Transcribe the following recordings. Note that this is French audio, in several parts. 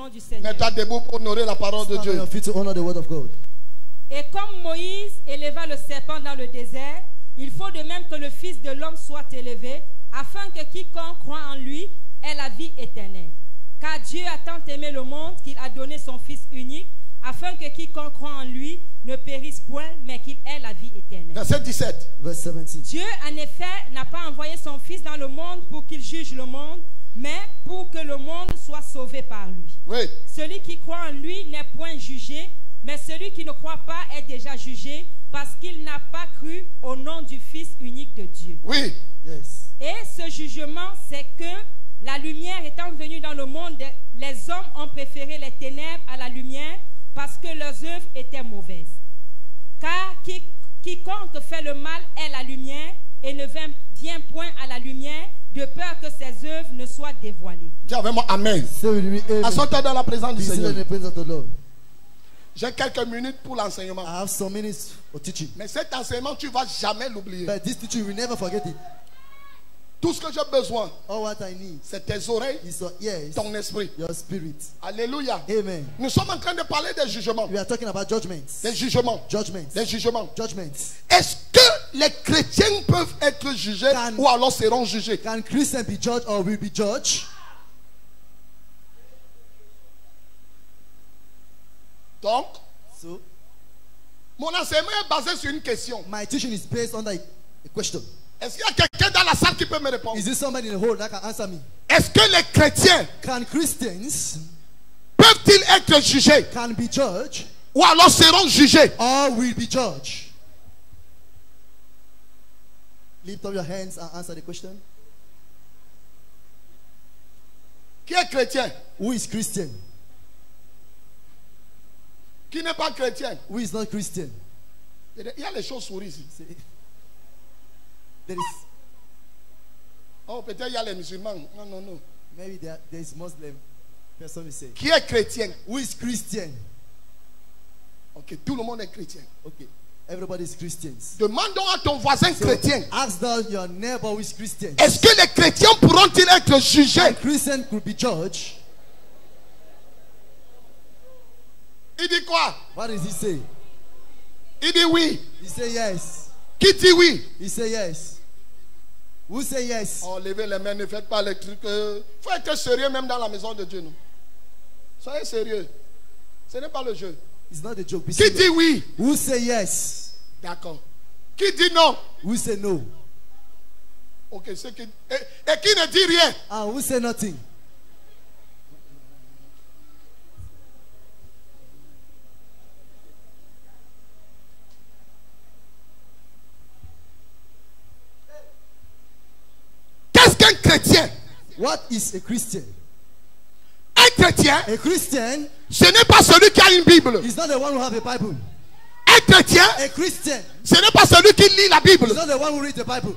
nom du Seigneur. Mets-toi debout pour honorer la parole de Stand on Dieu. your feet to honor the word of God. Et comme Moïse éleva le serpent dans le désert, il faut de même que le Fils de l'homme soit élevé, afin que quiconque croit en lui ait la vie éternelle. Car Dieu a tant aimé le monde qu'il a donné son Fils unique, afin que quiconque croit en lui ne périsse point, mais qu'il ait la vie éternelle. Verset 17. Verse 17. Dieu, en effet, n'a pas envoyé son Fils dans le monde pour qu'il juge le monde, mais pour que le monde soit sauvé par lui. Oui. Celui qui croit en lui n'est point jugé, mais celui qui ne croit pas est déjà jugé, parce qu'il n'a pas cru au nom du Fils unique de Dieu. Oui. Yes. Et ce jugement, c'est que la lumière étant venue dans le monde, les hommes ont préféré les ténèbres à la lumière, parce que leurs œuvres étaient mauvaises. Car quiconque fait le mal est la lumière, et ne vient point à la lumière, de peur que ses œuvres ne soient dévoilées. Dis avec moi Amen. Say with me, amen. Assois-toi dans la présence du Be seated in Seigneur. the presence of the Lord. J'ai quelques minutes pour l'enseignement. I have some minutes for teaching. Mais cet enseignement, tu ne vas jamais l'oublier. But this teaching, you will never forget it. Tout ce que j'ai besoin, All what I need c'est tes oreilles, is your ears, ton esprit. your spirit. Alléluia. Amen. Nous sommes en train de parler des jugements. We are talking about judgments. Des jugements. Judgments. Des jugements. Judgments. Est-ce que les chrétiens peuvent être jugés ou alors seront jugés? Can Christians be judged or will be judged? Donc, So, mon enseignement est basé sur une question. my teaching is based on a question. Est-ce qu'il y a quelqu'un dans la salle qui peut me répondre? Is there somebody in the hall that can answer me? Est-ce que les chrétiens Can Christians peuvent-ils être jugés can be judged ou alors seront jugés? or will be judged? Lift up your hands and answer the question. Qui est chrétien? Who is Christian? Qui n'est pas chrétien? Who is not Christian? Il y a les choses souris ici. See, there is Oh, peut-être il y a les musulmans. Non, non, non. maybe there is Muslim person will say. Qui est chrétien? Who is Christian? Ok, tout le monde est chrétien. Okay, everybody is Christians. Demandons à ton voisin So, chrétien. ask down your neighbor who is Christian. Est-ce que les chrétiens pourront-ils être jugés? Can Christian could be judged? Il dit quoi? What does he say? Il dit oui. He say yes. Qui dit oui? He say yes. Who say yes? Oh, levez les mains, ne faites pas les trucs. Faut être sérieux même dans la maison de Dieu, non? Soyez sérieux. Ce n'est pas le jeu. It's not a joke. Be Qui serious. dit oui? Who say yes? D'accord. Qui dit non? Who say no? Ok, c'est qui. Et qui ne dit rien? And who say nothing? Qu'est-ce qu'un chrétien? What is a Christian? Un chrétien, A Christian ce n'est pas celui qui a une Bible. is not the one who have a Bible. Un chrétien, A Christian ce n'est pas celui qui lit la Bible. is not the one who reads the Bible.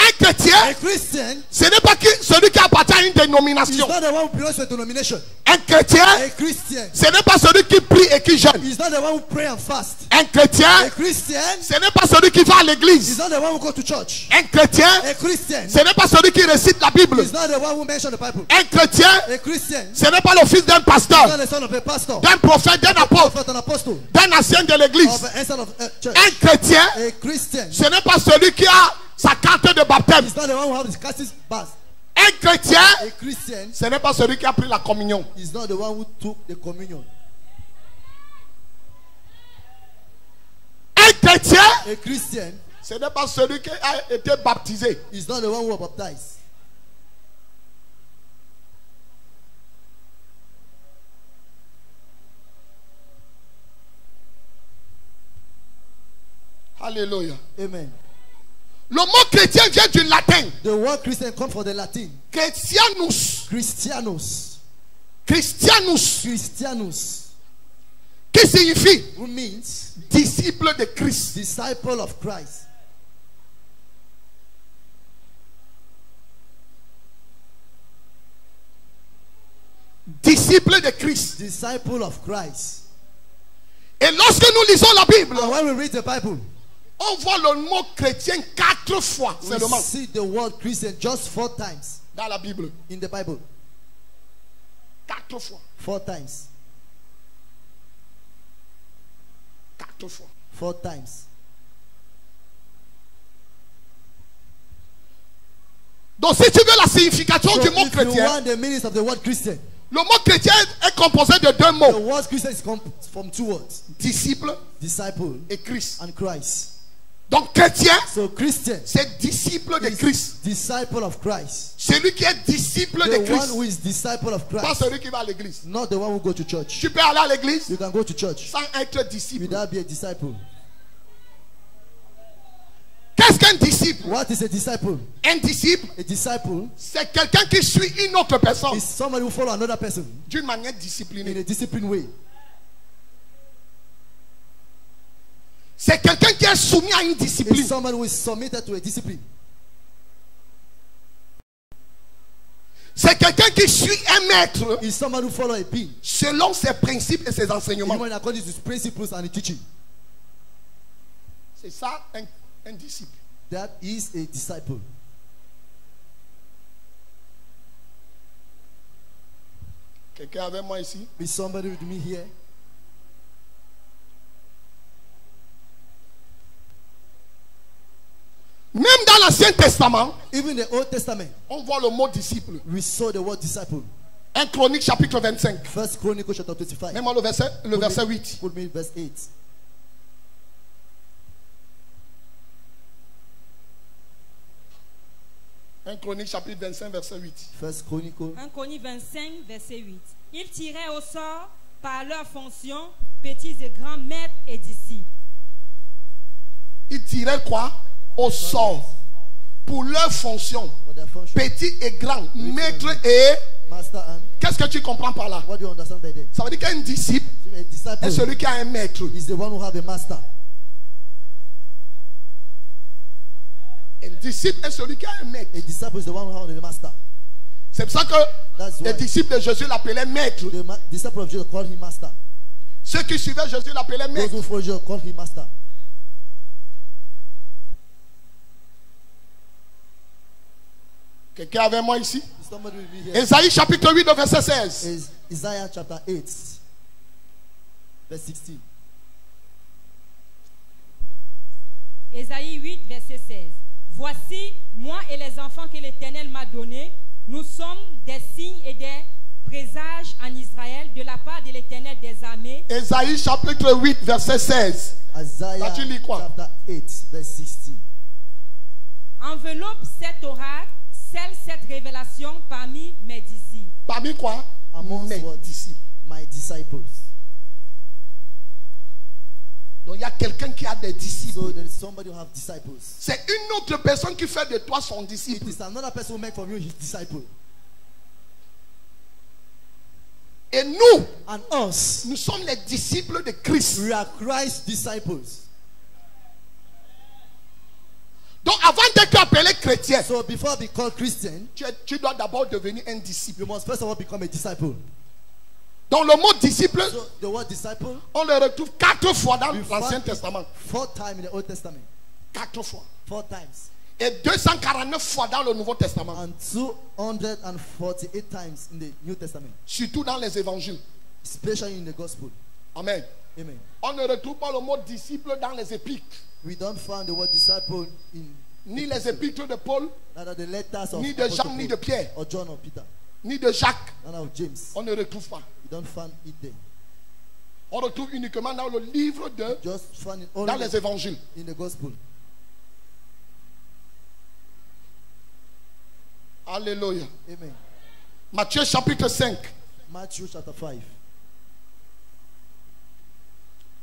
Un chrétien, A Christian ce n'est pas celui qui appartient à une is dénomination. not the one who belongs to a denomination. Un chrétien, A Christian ce n'est pas celui qui prie et qui jeûne. is not the one who pray and fast. Un A chrétien, Christian ce n'est pas celui qui va à is l'église. not the one who go to church. Un chrétien, A Christian ce n'est pas celui qui récite la Bible. is not the one who mention the Bible. Un chrétien, A Christian is ce n'est pas le fils d'un not pasteur, the son of a pastor, d'un prophète, d'un apôtre, prophet, an apostle, d'un ancien de of l'église. an son of a church. Un chrétien, A Christian ce n'est pas celui qui a sa carte de baptême. is not the one who has the casting bath. Un chrétien, A Christian ce n'est pas celui qui a pris la communion. is not the one who took the communion. Un chrétien, A Christian ce n'est pas celui qui a été baptisé. is not the one who was baptized. Alléluia. Amen. Le mot chrétien vient du latin. The word Christian comes from the Latin. Christianus. Christianus. Christianus. Christianus. Qui signifie Who means disciple de Christ. disciple of Christ. Disciple de Christ. Disciple of Christ. Et lorsque nous lisons la Bible, And when we read the Bible, on voit le mot chrétien 4 fois we seulement see the word Christian just 4 times dans la Bible. in the Bible. 4 fois. 4 times. 4 fois. 4 times. Donc si tu veux la signification So du mot if you chrétien, want the meaning of the word Christian, le mot chrétien est composé de 2 the mots. word Christian is from 2 words. Disciple Disciple et Christ. and Christ. Donc chrétien, So Christian c'est disciple de is Christ. disciple of Christ. Celui qui est disciple de The one Christ. who is disciple of Pas Christ. celui qui va à l'église. Not the one who go to church. Tu peux aller à l'église You can go to church sans être disciple. without being a disciple. Qu'est-ce qu'un disciple? What is a disciple? Un disciple, A disciple c'est quelqu'un qui suit une autre personne is somebody who follow another person d'une manière in disciplinée. a disciplined way. C'est quelqu'un qui est soumis à une discipline. It's someone who is submitted to a discipline. C'est quelqu'un qui suit un maître It's someone who follow a being. selon ses principes et ses enseignements. Even according to his principles and teaching. C'est ça un disciple. That is a disciple. Quelqu'un avec moi ici? Is somebody with me here? Même dans l'Ancien Testament, Even in the Old Testament, on voit le mot disciple. we saw the word disciple. 1 Chronique chapitre 25. First Chronicles chapter 25. Même le verset 8. Put me in verse 8. Un Chronique chapitre 25 verset 8. First Chronicles 1 Chronique 25, verset 8. Ils tiraient au sort par leur fonction petits et grands maîtres et disciples. Ils tiraient quoi? Au sort. Pour leur fonction. for their function. Petit et grand. Maître et... Master and Qu'est-ce que tu comprends par là? what do you understand by that? Ça veut dire qu'un disciple A est disciple celui qui a un maître. is the one who have a master. Un disciple est celui qui a un maître. A disciple is the one who have a master. C'est pour ça que That's les why disciples de Jésus l'appelaient maître. the disciple of Jesus called him master. Ceux qui suivaient Jésus l'appelaient Those maître. who follow Jesus called him master. Quelqu'un avec moi ici? Is somebody with me here? Ésaïe chapitre 8 verset 16. Is Isaiah chapter 8 verse 16. Ésaïe 8, verset 16. Voici, moi et les enfants que l'Éternel m'a donnés, nous sommes des signes et des présages en Israël de la part de l'Éternel des armées. Ésaïe chapitre 8 verset 16. Isaiah Là, tu lis quoi? chapter 8 verse 16. Enveloppe cet oracle, scelle cette révélation parmi mes disciples. Parmi quoi? Amongst Mes what? disciples. My disciples. Donc il y a quelqu'un qui a des disciples. So there is somebody who have disciples. C'est une autre personne qui fait de toi son It disciple. is another person who make from you his disciple. Et nous, And us, nous sommes les disciples de Christ. we are Christ's disciples. Donc avant d'être appelé chrétien, So before be called Christian, tu dois d'abord devenir un disciple. you must first of all become a disciple. Donc le mot disciple, So the word disciple, on le retrouve 4 fois dans we l'Ancien find it Testament. 4 times in the Old Testament. 4 fois. 4 times. Et 249 fois dans le Nouveau Testament. And 248 times in the New Testament. Surtout dans les évangiles. Especially in the gospel. Amen. Amen. On ne retrouve pas le mot disciple dans les épîtres. We don't find the word disciple in Ni les épîtres de Paul, neither the letters of ni de Apostle Jean, ni Paul, de Pierre, or John or Peter, ni de Jacques. none of James. On ne retrouve pas. We don't find it there. On retrouve uniquement dans le livre de... Just find it Dans only les évangiles. in the gospel. Alléluia. Amen. Matthieu chapitre 5. Matthew chapter 5.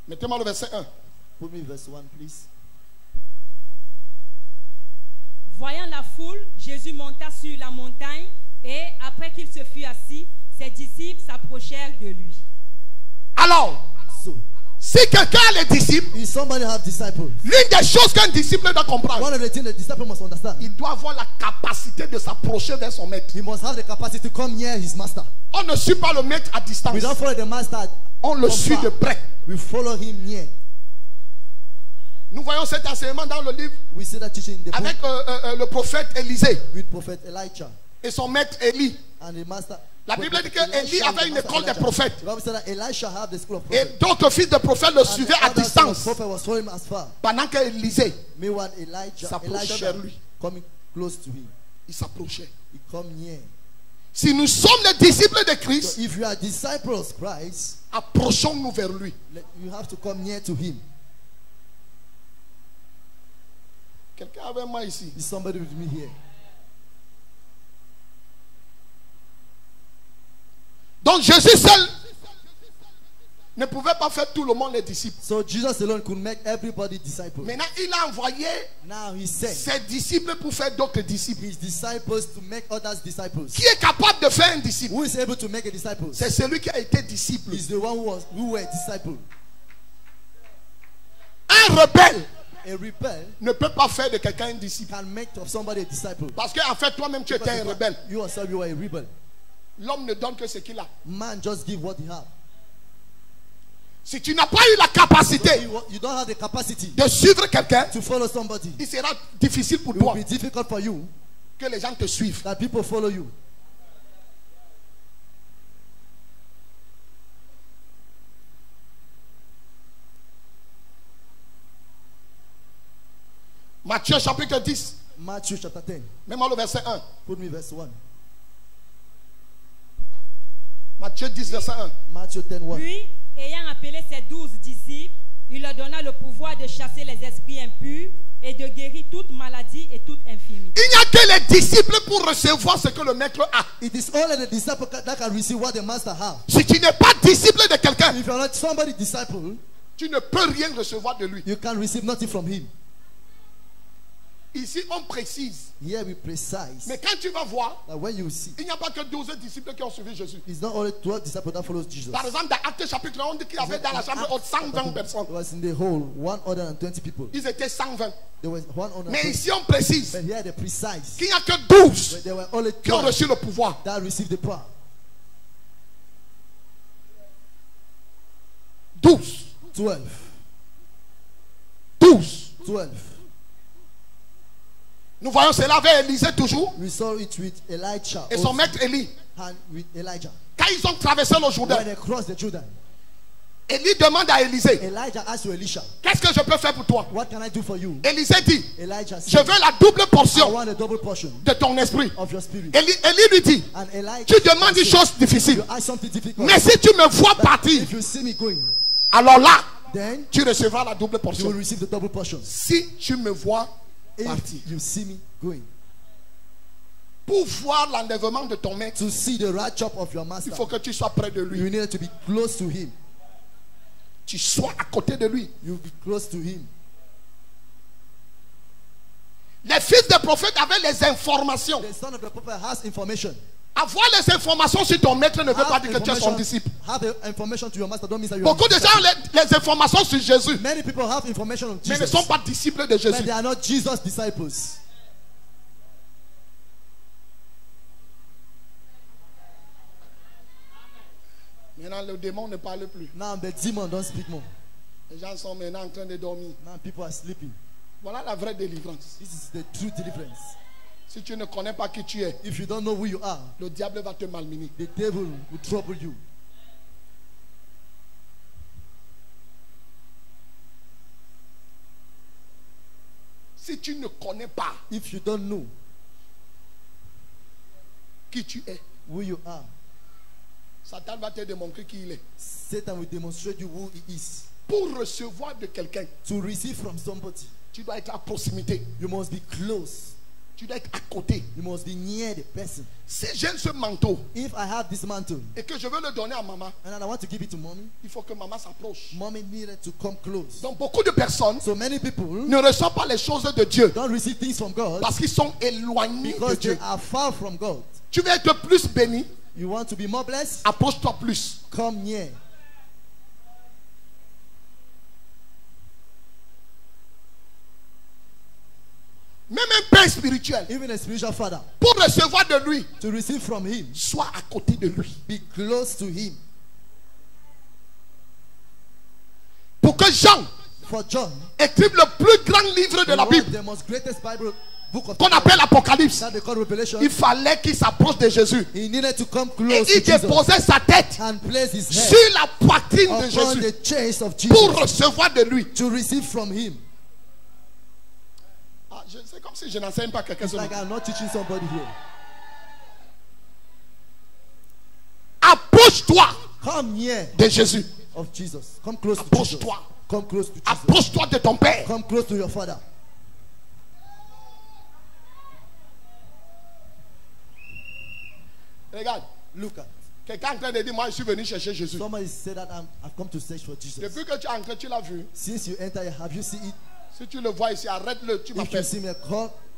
Mettez-moi le verset 1. Put me verse 1, please. Voyant la foule, Jésus monta sur la montagne et après qu'il se fut assis, ses disciples s'approchèrent de lui. Alors, So, si quelqu'un a les disciples, if somebody have disciples, l'une des choses qu'un disciple doit comprendre, one of the things the disciple must understand, il doit avoir la capacité de s'approcher vers son maître. he must have the capacity to come near his master. On ne suit pas le maître à distance. We don't follow the master. On le from suit far. de près. We follow him near. Nous voyons cet enseignement dans le livre We see that teaching in the book avec le prophète Élisée with prophet Elijah et son maître Élie. and the master La Bible dit que Élie avait une école des prophètes. The Bible said that Elisha had the school of Et prophets. d'autres fils de prophètes le And suivaient the à other son of distance. prophet was following him as far. Pendant qu'Élisée, Meanwhile, Elisha vers lui. coming close to him. il s'approchait. He come near. Si nous sommes les disciples de So Christ, if you are disciples of Christ, approchons-nous vers lui. you have to come near to him. Quelqu'un avec moi ici. Is somebody with me here? Donc Jésus seul ne pouvait pas faire tout le monde les disciples. So Jesus alone could make everybody disciples. Maintenant, il a envoyé Now he sent ses disciples pour faire d'autres disciples. his disciples to make others disciples. Qui est capable de faire un disciple? Who is able to make a disciple? C'est celui qui a été disciple. Is the one who were disciple. Un rebelle A rebel ne peut pas faire de quelqu'un un disciple. can make of somebody a disciple. Parce qu'en fait, toi-même, tu étais un rebelle. You yourself, you are a rebel. L'homme ne donne que ce qu'il a. Man just give what he have. Si tu n'as pas eu la capacité You don't have the capacity de suivre quelqu'un, to follow somebody. il sera difficile pour It will toi be difficult for you que les gens te suivent. that people follow you. Matthieu chapitre 10, Matthew chapter 10. même le verset 1. Put me verse 1. Matthieu 10, verset 1. Matthew 10, 1. Puis, ayant appelé ses 12 disciples, il leur donna le pouvoir de chasser les esprits impurs et de guérir toute maladie et toute infirmité. Il n'y a que les disciples pour recevoir ce que le maître a. It is only the disciple that can receive what the master have. Si tu n'es pas disciple de quelqu'un, If you are not somebody disciple, tu ne peux rien recevoir de lui. you can receive nothing from him. Ici, on précise. Here we precise Mais quand tu vas voir, that when you see, il n'y a pas que 12 disciples qui ont suivi Jésus. it's not only 12 disciples that follows Jesus. Par exemple, dans Actes chapitre 1, on dit qu'il y avait dans la chambre haute 120 personnes. It was in the whole 120 people. Ils étaient 120. There was 120. Mais ici, on précise But here they precise. qu'il n'y a que 12 But there were only qui ont 12 reçu le pouvoir. that received the power. 12. 12. 12. 12. Nous voyons cela avec Élisée toujours We saw it with Elijah et son also, maître Élie. and with Elijah. Quand ils ont traversé le Jourdain, When they crossed the Jordan, Élie demande à Élisée, Elijah asked to Elisha, qu'est-ce que je peux faire pour toi? what can I do for you? Élisée dit, Elijah je said, veux la double I portion want a double portion de ton esprit. of your spirit. Élie lui dit, And Elijah tu demandes une said, chose difficile. you ask something difficult. Mais si tu me vois But partir, if you see me going, alors là, then tu recevras la double you will portion. receive the double portion. Si tu me vois partir, If you see me going, pour voir l'enlèvement de ton maître, to see the rapture of your master, il faut que tu sois près de you lui. need to be close to him. Tu sois à côté de lui. You be close to him. Les fils des prophètes avaient les informations. The son of the prophet has information. Avoir les informations sur ton maître ne veut pas dire que tu es son disciple. Have information to your master don't mean that you are Beaucoup de his gens disciple. ont les informations sur Jésus, Many people have information on mais ne Jesus, sont pas disciples de but Jésus. they are not Jesus' disciples. Maintenant, le démon ne parle plus. Now the demon don't speak more. Les gens sont maintenant en train de dormir. Now people are sleeping. Voilà la vraie délivrance. This is the true deliverance. Si tu ne connais pas qui tu es, If you don't know who you are, le diable va te malmener. the devil will trouble you. Si tu ne connais pas If you don't know qui tu es, who you are, Satan va te démontrer qui il est. Satan will demonstrate you who he is. Pour recevoir de quelqu'un, To receive from somebody, tu dois être à proximité. you must be close. Tu dois être à côté. You must be near the person. Si j'ai ce manteau If I have this mantle et que je veux le donner à maman, and I want to give it to mommy, il faut que maman s'approche. mommy needed to come close. Donc beaucoup de personnes So many people ne reçoivent pas les choses de Dieu don't receive things from God parce qu'ils sont éloignés de because they Dieu. are far from God. Tu veux être plus béni, You want to be more blessed? approche-toi plus. Come near. Même un père spirituel, Even a spiritual father, pour recevoir de lui, to receive from him, sois à côté de lui. be close to him. Pour que Jean For John, écrive le plus grand livre de la he wrote Bible, the most greatest Bible book of qu'on appelle l'Apocalypse, that they call Revelation, il fallait qu'il s'approche de Jésus. he needed to come Et close il to Jesus déposait sa tête and place his head sur la poitrine de upon Jésus the chest of pour Jesus recevoir de lui. to receive from him. Ah, c'est comme si je n'enseigne pas quelqu'un It's ce like matin. I'm not teaching somebody here. Approche-toi Come near de Jésus. of Jesus. Come close to Jesus. Approche-toi. Come close to Jesus. Approche-toi de ton Père. Come close to your Father. Regarde, Look at. quelqu'un est en train de dire, moi je suis venu chercher Jésus. Somebody said that I've come to search for Jesus. Depuis que tu es entré, tu l'as vu. Since you enter, have you seen it? Si tu le vois ici, arrête-le, tu If you m'appelles. see me,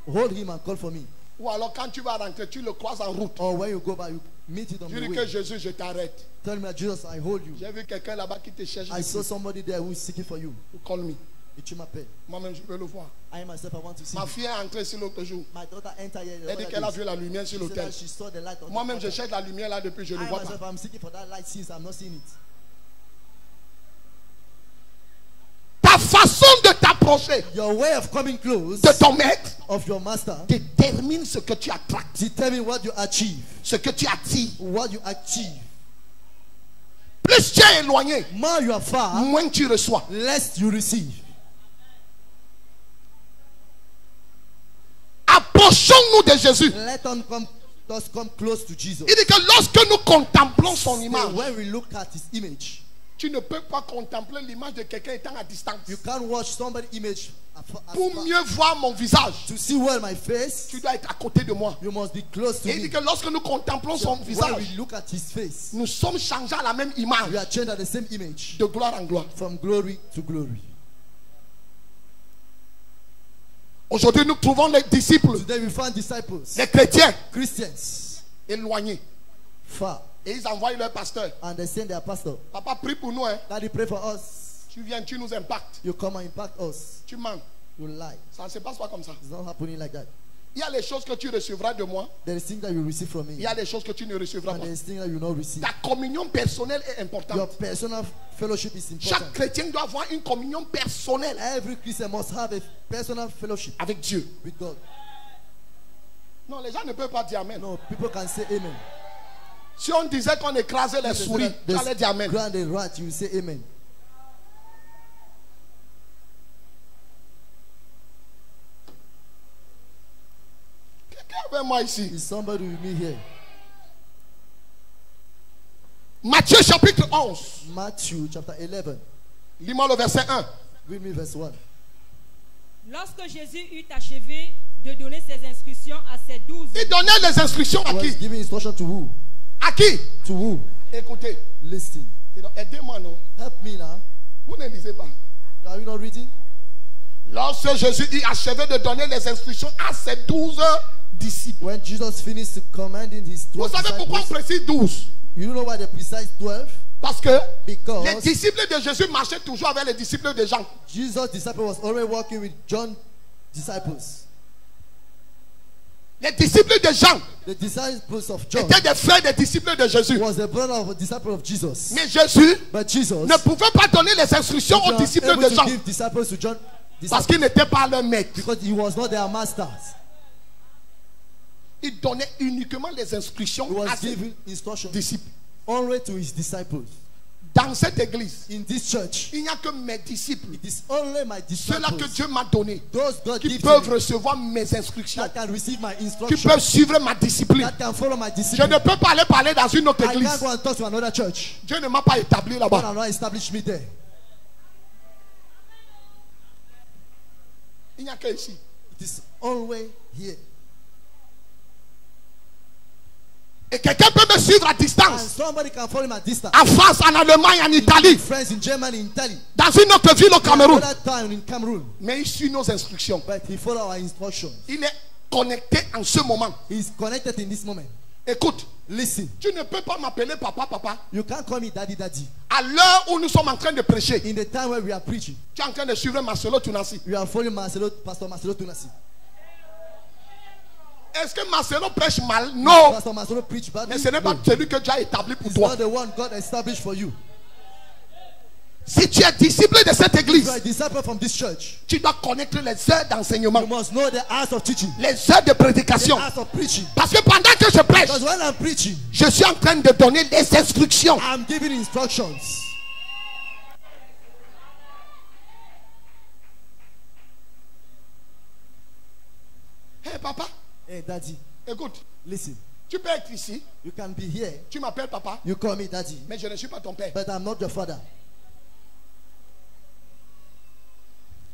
hold him and call for me. Ou alors quand tu vas rentrer, tu le croises en route. Or when you go by, you meet it on Tu the dis que way. Jésus, je t'arrête. Tell me, Jesus, I hold you. J'ai vu quelqu'un là-bas qui te cherche. I saw somebody there who is seeking for you. Call me. Et tu m'appelles. Moi-même, je veux le voir. I myself, I want to see Ma you. fille est entrée ici l'autre jour. My daughter entered here the Elle dit other qu'elle a day. vu la lumière sur She said l'autel. that she saw the light on Moi-même, the je altar. cherche la lumière là depuis, je ne I vois myself, pas. I'm seeking for that light since I'm not seeing it. Ta façon de t'approcher Your way of coming close de ton maître of your master détermine ce que tu attractes, determine what you achieve. ce que tu attires. What you achieve. Plus tu es éloigné, More you are far, moins tu reçois. less you receive. Approchons-nous de Jésus. Let us come close to Jesus. Il dit que lorsque nous contemplons son image, When we look at his image, tu ne peux pas contempler l'image de quelqu'un étant à distance. you can't watch somebody's image Pour mieux voir mon visage, to see well my face. tu dois être à côté de moi. You must be close to Et il me. dit que lorsque nous contemplons son When visage, we look at his face, nous sommes changés à la même image, we are changed at the same image, de gloire en gloire. from glory to glory. Aujourd'hui, nous trouvons les disciples, Today we find disciples, les chrétiens, Christians, éloignés. far, Et ils envoient leur pasteur. and they send their pastor, Papa, prie pour nous. Hein. Daddy, pray for us. Tu viens, tu nous impactes. You come and impact us. Tu mens. You lie. Ça ne se passe pas comme ça. It's not happening like that. Il y a les choses que tu recevras de moi. There is things that you receive from Il me, y a les choses que tu ne recevras and pas. there is things that you not receive. Ta communion personnelle est Your importante. personal fellowship is Chaque important. chrétien doit avoir une communion personnelle Every Christian must have a personal fellowship avec Dieu. with God. Non, les gens ne peuvent pas dire Amen. No, people can say amen. Si on disait qu'on écrasait les souris, tu allais dire Amen. Grand and right, you say amen. Quelqu'un avec moi ici. Is somebody with me here? Matthieu chapitre 11. Matthew chapter 11. Lis-moi le verset 1. Read me verse 1. Lorsque Jésus eut achevé de donner ses instructions à ses 12, Il donnait les instructions à He was qui? giving instruction to who? À qui? To who? Écoutez. Listen. Il dit, aidez-moi, non? Help me now. Vous ne lisez pas. Are you not reading? Lorsque Jésus eut achevé de donner les instructions à ses 12 disciples. When Jesus finished commanding his Vous 12 savez pourquoi on disciples, précise 12? you know why the precise 12? Parce que les Because disciples de Jésus marchaient toujours avec les disciples de Jean. Jesus' disciple was already working with John's disciples. Les disciples de Jean The disciples of John étaient des frères des disciples de Jésus. was the brother of a disciple of Jesus. Mais Jésus But Jesus ne pouvait pas donner les instructions aux was disciples able de to Jean give disciples to John parce qu'ils n'étaient pas leurs maîtres. because he was not their masters. Il donnait uniquement les He instructions à was ses giving instruction disciples. only to his disciples. Dans cette église, In this church, il n'y a que mes disciples, it is only my ceux-là que disciples, Dieu m'a donné, those God qui gives peuvent me, recevoir mes instructions, that can receive my qui instruction, peuvent suivre ma discipline. that can follow my Je discipline. ne peux pas aller parler dans une autre I can't église. go and talk to another church. Dieu ne m'a pas établi God là-bas. has not established me there. Il n'y a que ici. It is only here. Et quelqu'un peut me suivre à And distance. somebody can follow him at distance. En France, en Allemagne, en Italie, Friends in Germany, in Italy, dans une autre ville au Cameroun. another time in Cameroon. Mais il suit nos instructions. But he follow our instructions. Il est connecté en ce moment. He is connected in this moment. Écoute, Listen, tu ne peux pas m'appeler papa, papa. you can't call me daddy, daddy. À l'heure où nous sommes en train de prêcher, In the time where we are preaching, tu es en train de suivre Marcelo Tunasi. we are following Pastor Marcelo Tunasi. Est-ce que Marcelo prêche mal? Non. Pastor Marcelo preach badly. Mais ce n'est pas No. celui que Dieu a établi pour It's toi. not the one God established for you. Si tu es disciple de cette If église, you are a disciple from this church, tu dois connaître les heures d'enseignement, you must know the hours of teaching, les heures de the prédication. hours of preaching. Parce que pendant que je prêche, Because when I'm preaching, je suis en train de donner les instructions. I'm giving instructions. Hey papa, Hey, daddy, écoute, listen. tu peux être ici, You can be here. tu m'appelles papa, You call me daddy, mais je ne suis pas ton père. but I'm not your father.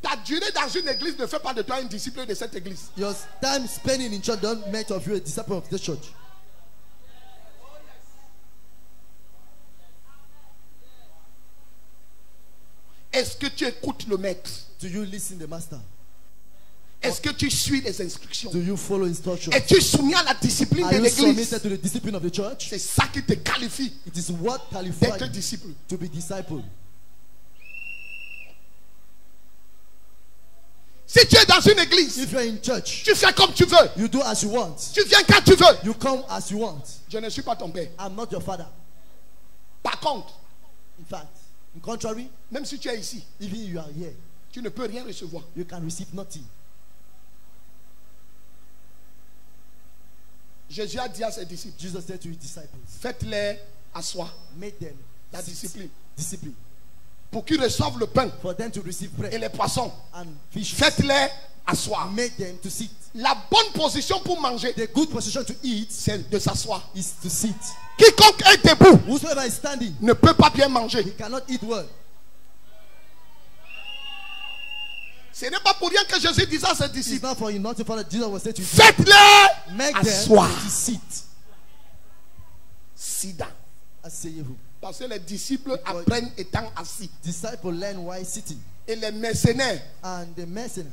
Ta durée dans une église ne fait pas de toi un disciple de cette église. Your time spending in church don't make of you a disciple of this church. Est-ce que tu écoutes le maître? Do you listen the master? Est-ce que tu suis les instructions? Do you follow instructions? Es-tu soumis à la discipline Are de you l'église? submitted to the discipline of the church? C'est ça qui te qualifie It is what qualifies d'être you disciple. to be disciple. Si tu es dans une église, If you are in church, tu fais comme tu veux. you do as you want. Tu viens quand tu veux. You come as you want. Je ne suis pas ton père. I'm not your father. Par contre, In fact, in contrary, même si tu es ici, even you are here, tu ne peux rien recevoir. you can receive nothing. Jésus a dit à ses disciples, Jesus said to his disciples, faites-les asseoir. make them La sit. discipline. Discipline. Pour qu'ils reçoivent le pain For them to receive et bread les poissons. and fish. Faites-les asseoir. Make them to sit. La bonne position pour manger, The good position to eat c'est de s'asseoir. is to sit. Quiconque est debout Whosoever is standing, ne peut pas bien manger. he cannot eat well. Ce n'est pas pour rien que Jésus disait à ses It's disciples, not for you not to follow. Jesus was saying to you, faites-les make them asseoir. to sit. Sit down. Asseyez-vous. Parce que les disciples apprennent étant assis. Disciples learn while sitting. Et les mercenaires And the mercenary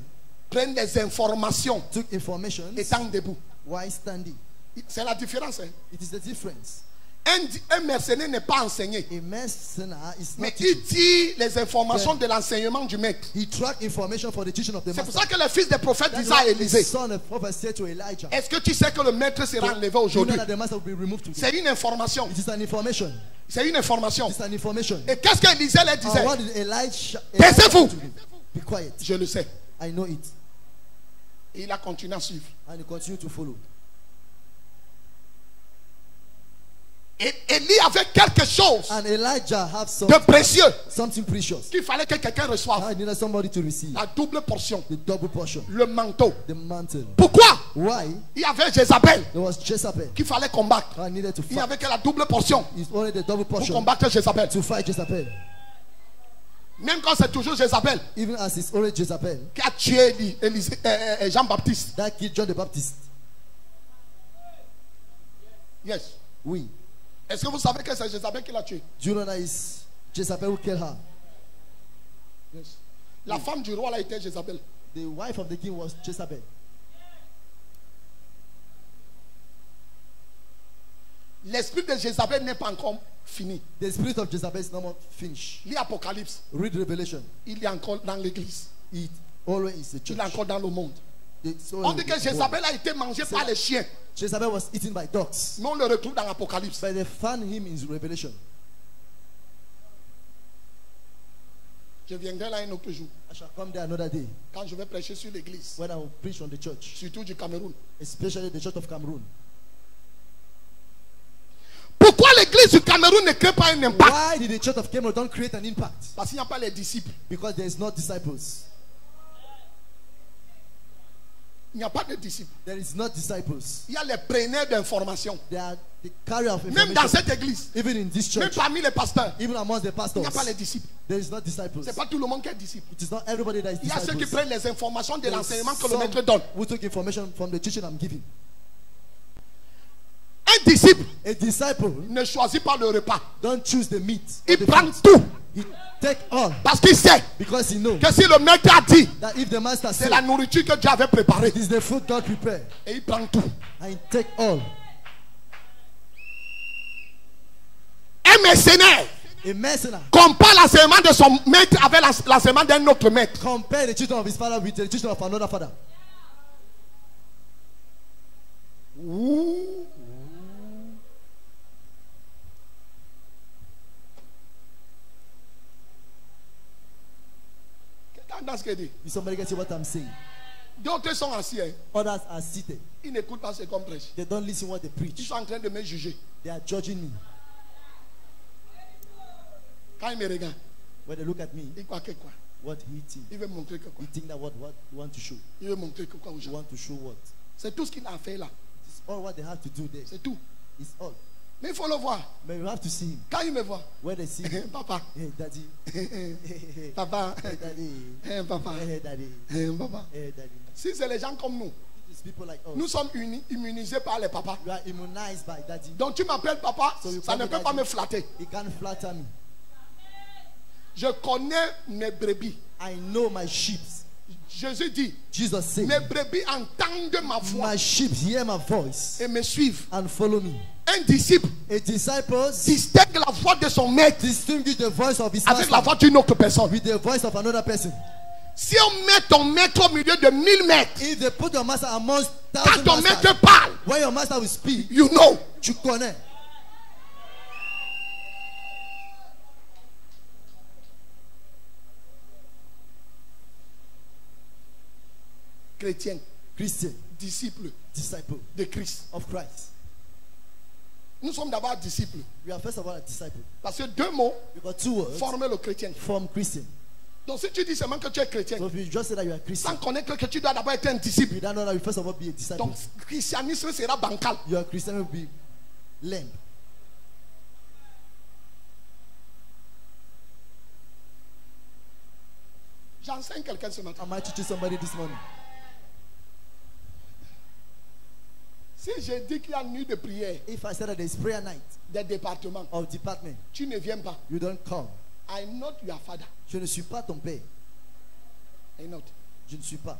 prennent des informations took information étant debout. while standing. C'est la différence. Hein? It is the difference. Un mercenaire n'est pas enseigné. A mercenary is Mais not il teaching. tire les informations de l'enseignement du maître. He tracked information for the teaching of the C'est pour master. ça que le fils des prophètes That's disait à why the Élisée, son of prophet said to Elijah, est-ce que tu sais que le maître sera enlevé you know aujourd'hui? that the master will be removed today. C'est une information. It is an information. C'est une information. It is an information. Et qu'est-ce qu'Élisée leur And disait? what did Elijah Taisez-vous. to him? Be quiet. Je le sais. I know it. Et il a continué à suivre. And he continued to follow. Et Élie avait quelque chose And Elijah had de précieux something precious. qu'il fallait que quelqu'un reçoive. I needed somebody to receive La double portion, the double portion, le manteau. the mantle. Pourquoi? Why? Il y avait Jézabel There was Jezebel. qu'il fallait combattre. I needed to Il n'y fight. avait que la double portion It's only the double pour portion combattre Jézabel. to fight Jezebel. Même quand c'est toujours Jézabel Even as it's only Jezebel qui a tué Jean-Baptiste. that killed John the Baptist. Yes. Oui. Est-ce que vous savez que c'est Jézabel qui l'a tué? Do you know that it's Jezebel who killed her? Yes. La femme du roi là était Jézabel. The wife of the king was Jezebel. L'esprit de Jézabel n'est pas encore fini. The spirit of Jezebel is not more finished. Lis Apocalypse. Read Revelation. Il est encore dans l'église. It always is the church. Il est encore dans le monde. It's On always dit que the world. Jézabel a été mangé par les chiens. Jezebel was eaten by dogs. Mais on le retrouve dans Apocalypse. But they found him in Revelation. Je viendrai là un autre jour. I shall come there another day Quand je vais prêcher sur l'église. when I will preach on the church, Surtout du Cameroun. especially the church of Cameroon. Pourquoi l'église du Cameroun ne crée pas un impact? Why did the church of Cameroon don't create an impact? Parce qu'il n'y a pas les disciples. Because there is no disciples. Il n'y a pas de disciples. There is not disciples. Il y a les preneurs d'informations. They are the carrier of Même dans information. cette église. Even in this Même church, parmi les pasteurs. even amongst the Il pastors, n'y a pas les disciples. there is not disciples. Ce n'est pas tout le monde qui est disciple. It is not everybody that is Il y a ceux qui disciples. prennent les informations de There is l'enseignement que le some maître donne. who took information from the teaching I'm giving. Un disciple A disciple ne choisit pas le repas. don't choose the meat. or Il the prend food. tout. He take all Parce qu'il sait because he knows que si le maître a dit, that if the master c'est says la nourriture que Dieu avait préparée. it is the food God prepared, Et il prend tout. and he take all. Un mercenaire A mercenary compare l'enseignement de son maître avec l'enseignement d'un autre maître. compare the teaching of his father with the teaching of another father. entends ce qu'il dit? Is somebody getting what I'm saying? D'autres sont assis. Hein. Others are seated. Ils n'écoutent pas ce qu'on prêche. They don't listen what they Ils preach. sont en train de me juger. They are judging me. Quand ils me regardent, When they look at me, ils croient que quoi? what he think? Il veut montrer que quoi? You think that what you want to show? Il veut montrer que quoi aux You gens? want to show what? C'est tout ce qu'il a fait là. It's all what they have to do there. C'est tout. It's all. Mais il faut le voir. But you have to see him. Quand il me voit, When they see him, papa, hey daddy, hey papa, daddy, papa, hey daddy, papa. hey daddy. Si c'est les gens comme nous, These people like us. nous sommes immunisés par les papas. You are immunized by daddy. Donc tu m'appelles papa, So you ça call ne me peut pas daddy. me flatter. He can't flatter me. Je connais mes brebis. I know my sheep. Jésus dit, Jesus said, mes brebis entendent ma voix my sheep hear my voice et me suivent. and follow me. Un disciple A disciple distingue la voix de son maître distinguish the voice of his avec la master voix d'une autre personne. with the voice of another person. Si on met ton maître au milieu de 1000 mètres, If they put your master amongst quand thousand ton masters, maître parle, when your master will speak, you know. tu connais. Chrétien, Christian, disciple disciple de Christ. of Christ. Nous sommes d'abord disciples. We are first of all a disciple. Parce que deux mots We got two words forment le chrétien. from Christian. Donc si tu dis seulement que tu es chrétien, So if you just say that you are sans Christian, connaître que tu dois d'abord être un disciple, you don't know that you first of all be a disciple. donc christianisme sera bancal. Your Christian will be lame. J'enseigne quelqu'un ce matin. Am I teaching somebody this morning? Si je dis qu'il y a une nuit de prière If I said that there is prayer night des départements, of department, tu ne viens pas. you don't come. I'm not your father. Je ne suis pas ton père. I'm not. Je ne suis pas.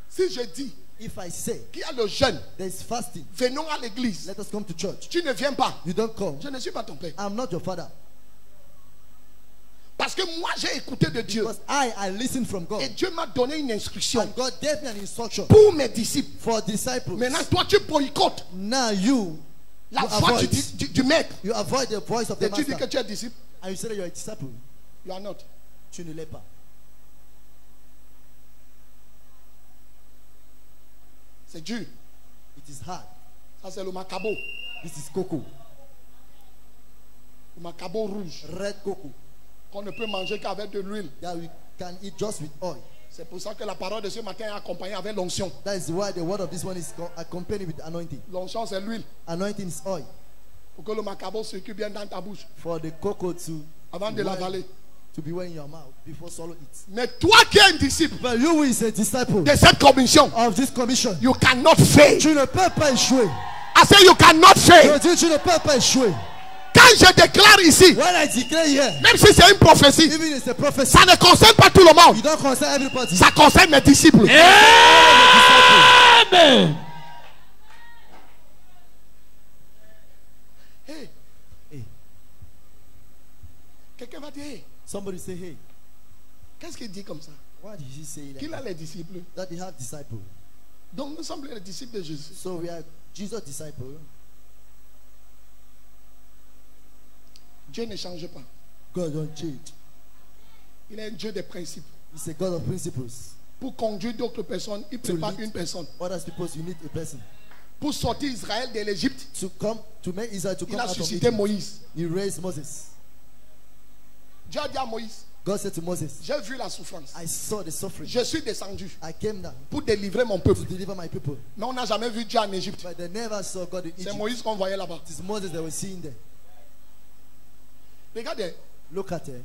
Si je dis If I say qu'il y a le jeûne, there is fasting, venons à l'église, let us come to church. tu ne viens pas. You don't come. Je ne suis pas ton père. I'm not your father. Parce que moi j'ai écouté de Dieu. Because I listen from God. Et Dieu m'a donné une instruction And God gave me an instruction pour mes disciples. for disciples. Maintenant toi tu boycottes Now you la You voix avoid. du maître. you avoid the voice of the Et tu dis que master. tu es disciple. And you say that you are a disciple. You are not. Tu ne l'es pas. C'est dur. It is hard. Ça c'est le macabo. This is cocoa. Le macabo rouge. Red cocoa. Qu'on ne peut manger qu'avec de l'huile. That we can eat just with oil. C'est pour ça que la parole de ce matin est accompagnée avec l'onction. That is why the word of this one is accompanied with anointing. L'onction c'est l'huile. Anointing is oil. Pour que le macabo circule bien dans ta bouche. For the cocoa to Avant de l'avaler. to be well in your mouth before swallow it. Mais toi qui es un disciple But you who is a disciple de cette commission, of this commission, you cannot fail. tu ne peux pas échouer. I say you cannot fail. Je dis, tu ne peux pas échouer. Quand je déclare ici, When I declare here, même si c'est une prophétie, even it's a prophecy, ça ne concerne pas tout le monde. you don't concern everybody. Ça concerne mes disciples. Amen. Hey. Hey. Quelqu'un va dire, hey, Somebody say, hey, qu'est-ce qu'il dit comme ça? why did he say Qu'il a that? les disciples. That they have disciples. Donc nous sommes les disciples de Jésus. So we are Jesus' disciples. Dieu ne change pas. God don't change. Il est un Dieu des principes. He's a God of principles. Pour conduire d'autres personnes, il prépare lead. une personne. Other people, you need a person. Pour sortir Israël de l'Égypte, To come, to make Israel to il come a out of suscité Egypt. Moïse. He raised Moses. Dieu a dit à Moïse, God said to Moses, j'ai vu la souffrance. I saw the suffering. Je suis descendu I came down pour délivrer mon to peuple. deliver my people. Mais on n'a jamais vu Dieu en Égypte. But they never saw God in C'est Egypt. Moïse qu'on voyait là-bas. It is Moses they were seeing there. Regardez, Look at it.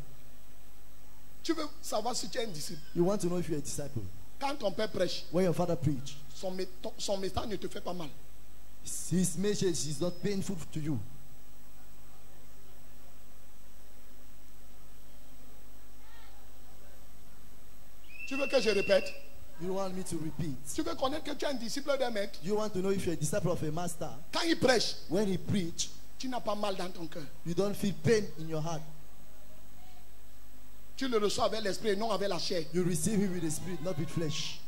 tu veux savoir si tu es un disciple. You want to know if you're a disciple. Quand ton père prêche, When your father preach, son message ne te fait pas mal. his message is not painful to you. Tu veux que je répète? You want me to repeat? Tu veux connaître que tu es un disciple d'un maître? You want to know if you're a disciple of a master? Quand il prêche, When he preach, tu n'as pas mal dans ton cœur. you don't feel pain in your heart. Tu le reçois avec l'esprit et non avec la chair. You receive him with the spirit, not with flesh.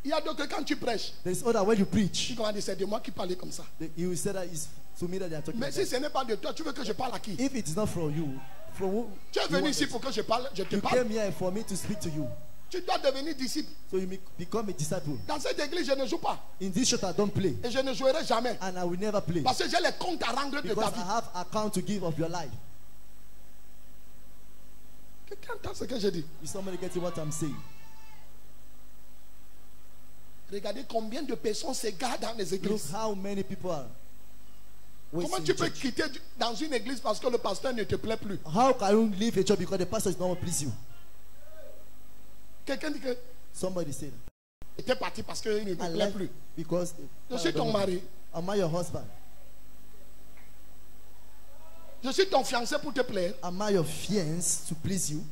Il y a d'autres quand tu prêches, There is other when you tu preach, commences à dire c'est de moi qui parlais comme ça. you will say that it's to me that they are talking Mais about. si ce n'est pas de toi, tu veux que je parle à qui? If it is not from you, From who Tu es you venu want ici it. pour que je te parle. You came here for me to speak to you. Tu dois devenir disciple. So you become a disciple. Dans cette église, je ne joue pas. In this church, I don't play. Et je ne jouerai jamais. And I will never play. Parce que j'ai les comptes à rendre de ta Because vie. I have account to give of your life. Quelqu'un entend ce que je dis? Is somebody getting what I'm saying? Regardez combien de personnes s'égarent dans les Look églises. how many people are Comment wasting tu in peux church. quitter dans une église parce que le pasteur ne te plaît plus? How can you leave a church because the pastor is not please you? Quelqu'un dit que Somebody said, tu es parti parce qu'il ne te I plaît left plus. because Je suis ton mari. Am I your husband? Je suis ton fiancé pour te plaire. Am I your fiancé to please you?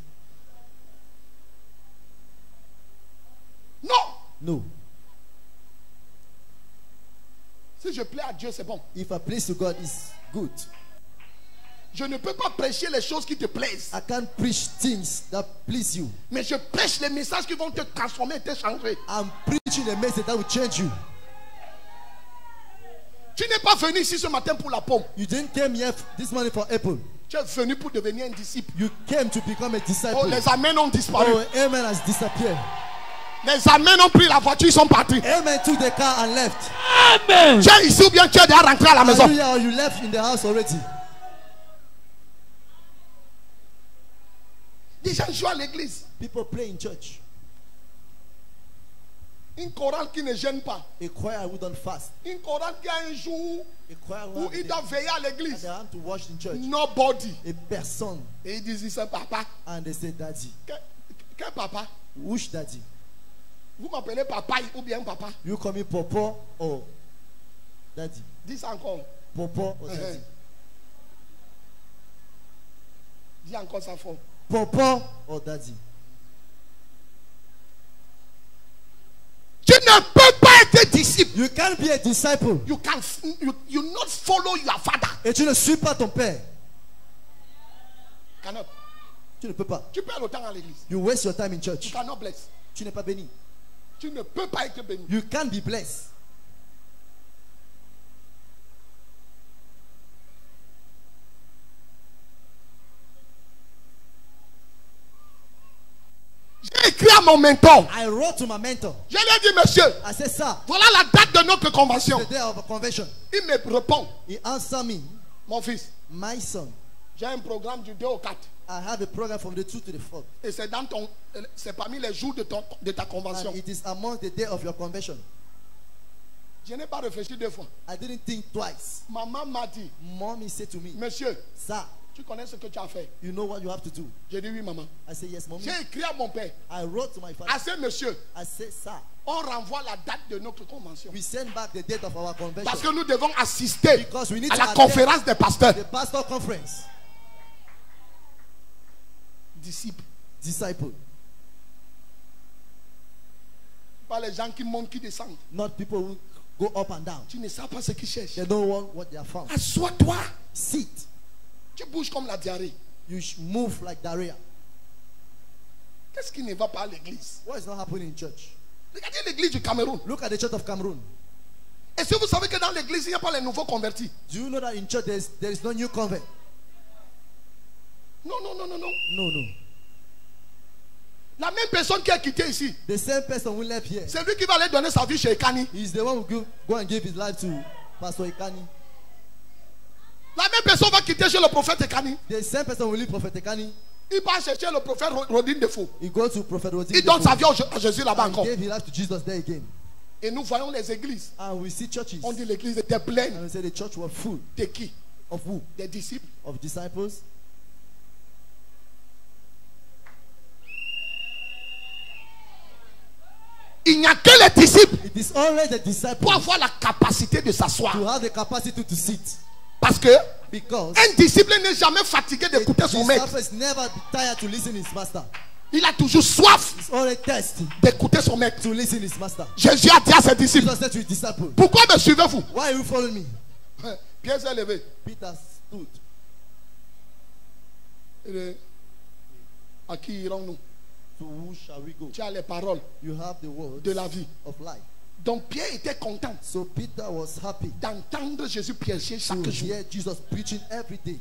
Non. No. Si je plais à Dieu, c'est bon. If I please to God, is good. Je ne peux pas prêcher les choses qui te plaisent. I can't preach things that please you. Mais je prêche les messages qui vont te transformer et te changer. I'm preaching a message that will change you. Tu n'es pas venu ici ce matin pour la pomme. You didn't come here this morning for apple. Tu es venu pour devenir un disciple. You came to become a disciple. Oh, les amens ont disparu. Oh, amen has disappeared. Les amens ont pris la voiture, ils sont partis. Amen took the car and left. Amen. Tu es ici ou bien tu es déjà rentré à la maison? Hallelujah, or you left in the house already. Des gens jouent à l'église. People play in church. Une chorale qui ne gêne pas. A choir who don't fast. Une chorale qui a un jour A choir où who il doit veiller à and l'église. they have to wash in church. Nobody. A person. Et ils disent, c'est papa. And they say, Daddy. Quel papa? Which daddy? Vous m'appelez papa ou bien papa? You call me Papa or Daddy? Dis ça encore. Papa or Daddy? Dis encore ça fort. Papa or Daddy? Tu ne peux pas être disciple. You can't be a disciple. You not follow your father. Et tu ne suis pas ton père. Cannot. Tu ne peux pas. Tu perds le temps à l'église. You waste your time in You church. cannot bless. Tu n'es pas béni. Tu ne peux pas être béni. You can't be blessed. J'ai écrit à mon mentor. I wrote to my mentor. Je lui ai dit, monsieur, I said, sir, voilà la date de notre convention. the day of a convention. Il me répond, He answered me, mon fils, my son, j'ai un programme du 2 au 4. I have a program from the 2 to the 4th. Et c'est parmi les jours de ta convention. And it is among the day of your convention. Je n'ai pas réfléchi 2 fois. I didn't think twice. Maman m'a dit, Mommy said to me, monsieur, sir, tu connais ce que tu as fait? you know what you have to do? J'ai dit oui, maman. I said, yes, mommy. J'ai écrit à mon père. I wrote to my father. À ce monsieur, I said, sir, on renvoie la date de notre convention. we send back the date of our convention. Parce que nous devons assister Because we need à to la attend conférence des pasteurs. the pastor conference. Disciples. Disciple. Pas les gens qui montent, qui descendent. Not people who go up and down. Tu ne sais pas ce qu'ils cherchent. They don't want what they have found. Assois-toi. Sit. Tu bouges comme la diarrhée. You move like diarrhea. Qu'est-ce qui ne va pas à l'église? What is not happening in church? Regardez l'église du Cameroun. Look at the church of Cameroon. Et si vous savez que dans l'église, il n'y a pas les nouveaux convertis? Do you know that in church there is no new convert? Non, non, non, non, non. No, no. La même personne qui a quitté ici, The same person who left here, c'est lui qui va aller donner sa vie chez Ekani. he is the one who go and give his life to Pastor Ekani. La même personne va quitter chez le prophète Ekani. The same person will leave Prophet Ekani. Il va chercher le prophète Rodin Defo. He goes to Prophet Rodin. Il donne sa vie à Jésus là-bas and encore. gave his life to Jesus there again. Et nous voyons les églises. And we see churches. On dit l'église était pleine. And we say the church was full De qui? of who? Des disciples. Of disciples. Il n'y a que les disciples It is only the disciples pour avoir la capacité de to s'asseoir. have the capacity to sit. Parce que Because un disciple n'est jamais fatigué the d'écouter son maître. disciple is never tired to listen his master. Il a toujours soif It's only thirsty d'écouter son maître. to listen his master. Jésus a dit à ses disciples, Jesus said to his disciples, pourquoi me suivez-vous? why you follow me? Pierre s'est levé. Peter stood. À qui irons-nous? To who shall we go? Tu as les paroles You have the word de la vie. of life. Donc Pierre était content So Peter was happy d'entendre Jésus prêcher to chaque jour. hear Jesus preaching every day.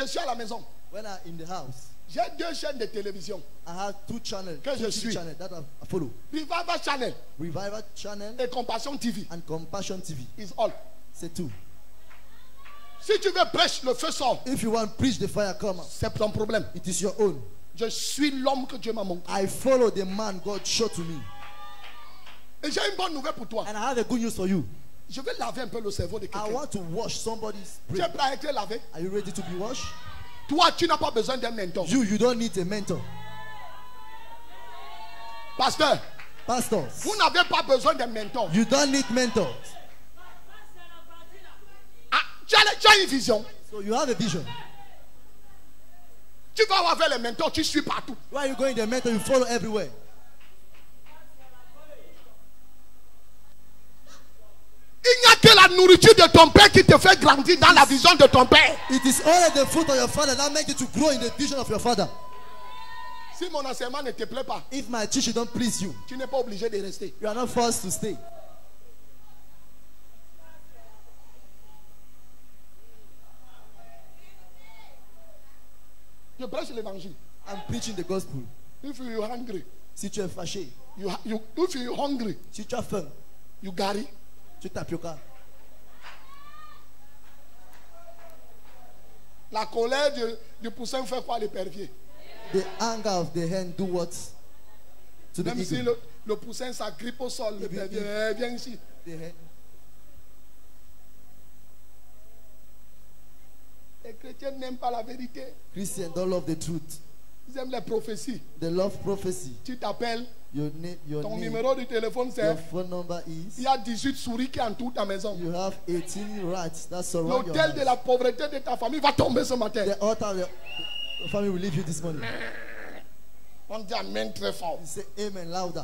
suis à la maison. When I'm in the house, J'ai 2 chaînes de télévision. I have 2 channels. Que je 2 suis. TV channels that I follow. Revival Channel Revival channel et Compassion TV. and Compassion TV. Is all. C'est tout. Si tu veux prêcher, le feu sort. If you want preach the fire, come. C'est ton problème. It is your own. Je suis l'homme que Dieu m'a montré. I follow the man God showed to me. Et j'ai une bonne nouvelle pour toi. And I have a good news for you. Je vais laver un peu le cerveau de I quelqu'un. want to wash somebody's Tu es brain. prêt à être lavé? Are you ready to be washed? Toi, tu n'as pas besoin d'un mentor. You don't need a mentor. Pasteur, Pastors, vous n'avez pas besoin d'un mentor. you don't need mentors. Ah, tu as une vision. So you have a vision. Tu vas avoir les mentors, tu suis partout. Why are you going the mentor? You follow everywhere. Il n'y a que la nourriture de ton père qui te fait grandir dans la vision de ton père. It is only the fruit of your father that makes you to grow in the vision of your father. Si mon enseignement ne te plaît pas, If my teaching don't please you, tu n'es pas obligé de rester. you are not forced to stay. Je prêche l'évangile. I'm preaching the gospel. If you are hungry, Si tu es fâché, if you are hungry, si tu as faim, you gari. tu tapioca. La colère du poussin fait quoi l'épervier? The anger of the hen do what? To the Même si eagle. le poussin s'agrippe au sol, l'épervier, viens ici. The hen. Les chrétiens n'aiment pas la vérité. Christians don't love the truth. Ils aiment les prophéties. They love prophecy. Tu t'appelles, Your ton name, numéro de téléphone your c'est... phone number Il is. y a 18 souris qui entourent ta maison. You have 18 rats that surround your L'hôtel de house. la pauvreté de ta famille va tomber ce matin. The altar of your family will leave you this morning. On dit amen très fort. You say amen louder.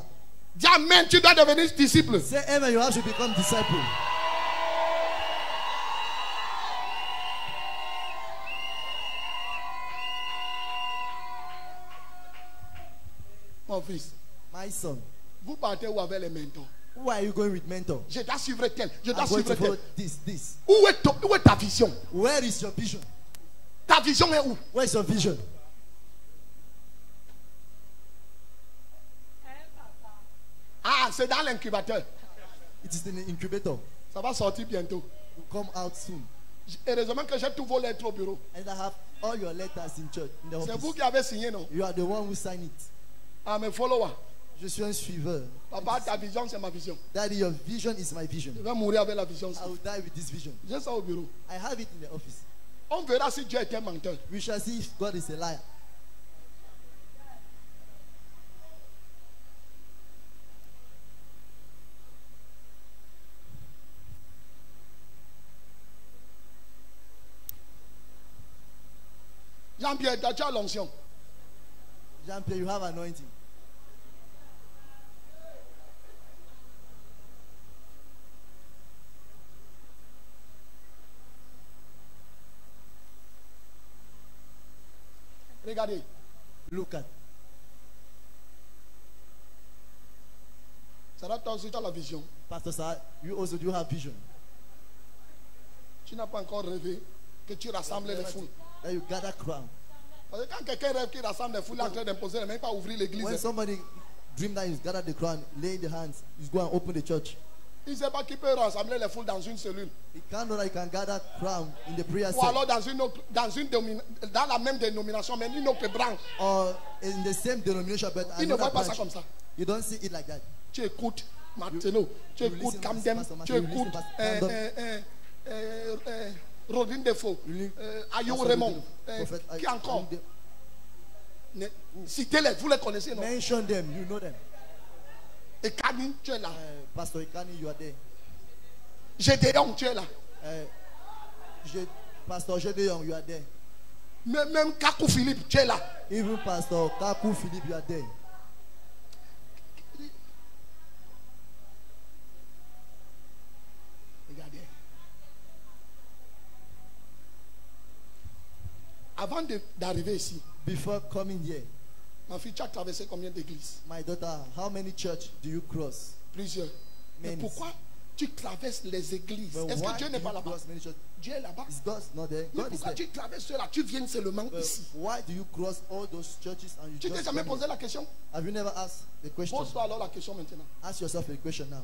Dis amen, tu dois devenir disciple. Say amen, you have to become disciple. Mon fils, My son, vous partez où avec les mentors? who are you going with mentor? Je dois suivre tel, je dois I'm going suivre to follow tel. this. Où est ta vision? Where is your vision? Ta vision est où? Where is your vision? Ah, c'est dans l'incubateur. It is in the incubator. Ça va sortir bientôt. Will come out soon. Heureusement que j'ai tous vos lettres au bureau. And I have all your letters in church, in the C'est vous office. qui avez signé, non? You are the one who signed it. Ah, mes followers. Je suis un suiveur. Papa, ta vision, c'est ma vision. Daddy, your vision is my vision. Je vais mourir avec la vision. I will die with this vision. J'ai ça au bureau. I have it in the office. On verra si Dieu est un menteur. We shall see if God is a liar. Jean-Pierre, tu as l'onction. Jean-Pierre, you have anointing. Regardez. Look at. Ça va toi aussi, tu as la vision. Pastor Sir, you also do have vision. Tu n'as pas encore rêvé que tu rassembles les foules. That you gather crown. Parce que quand quelqu'un rêve qu'il rassemble les foules, il est en train d'imposer les mains, pas ouvrir When l'église. somebody dream that he's gathered the crown, laying the hands, he's going to open the church. Il ne sait pas qu'il peut rassembler les foules dans une cellule. He can't know that he can gather crown in the prayer Ou cell alors dans la même dénomination, mais une autre branche. or in the same denomination, but Il ne voit another pas ça branch. comme ça. You don't see it like that. Tu écoutes Martino, tu you écoutes listen, Camden, Pastor tu Martin, you écoutes listen, Rodin Defo, You Ayou Pastor Raymond, Prophet, qui encore? I- Citez-les, vous les connaissez, non? Mention them, you know them. Et Kani, tu es là. Pastor Ikani, you are there. Gédéon, tu es là. Pastor Gedeon, you are there. Même Kakou Philippe, tu es là. Even Pastor Kaku Philip, you are there. Regardez. Avant d'arriver ici, Before coming here, ma fille, tu as traversé combien d'églises? my daughter, how many church do you cross? Plusieurs. Mais Many. tu traverses les églises? But Est-ce why que Dieu do n'est you pas là-bas? cross many churches? Dieu est là-bas. Is God not there? Mais God is pourquoi there. tu traverses cela? Tu viens seulement But ici. why do you cross all those churches and you Tu t'es just jamais come posé here? la question? Have you never asked the question? Pose-toi alors la question maintenant. Ask yourself a question now.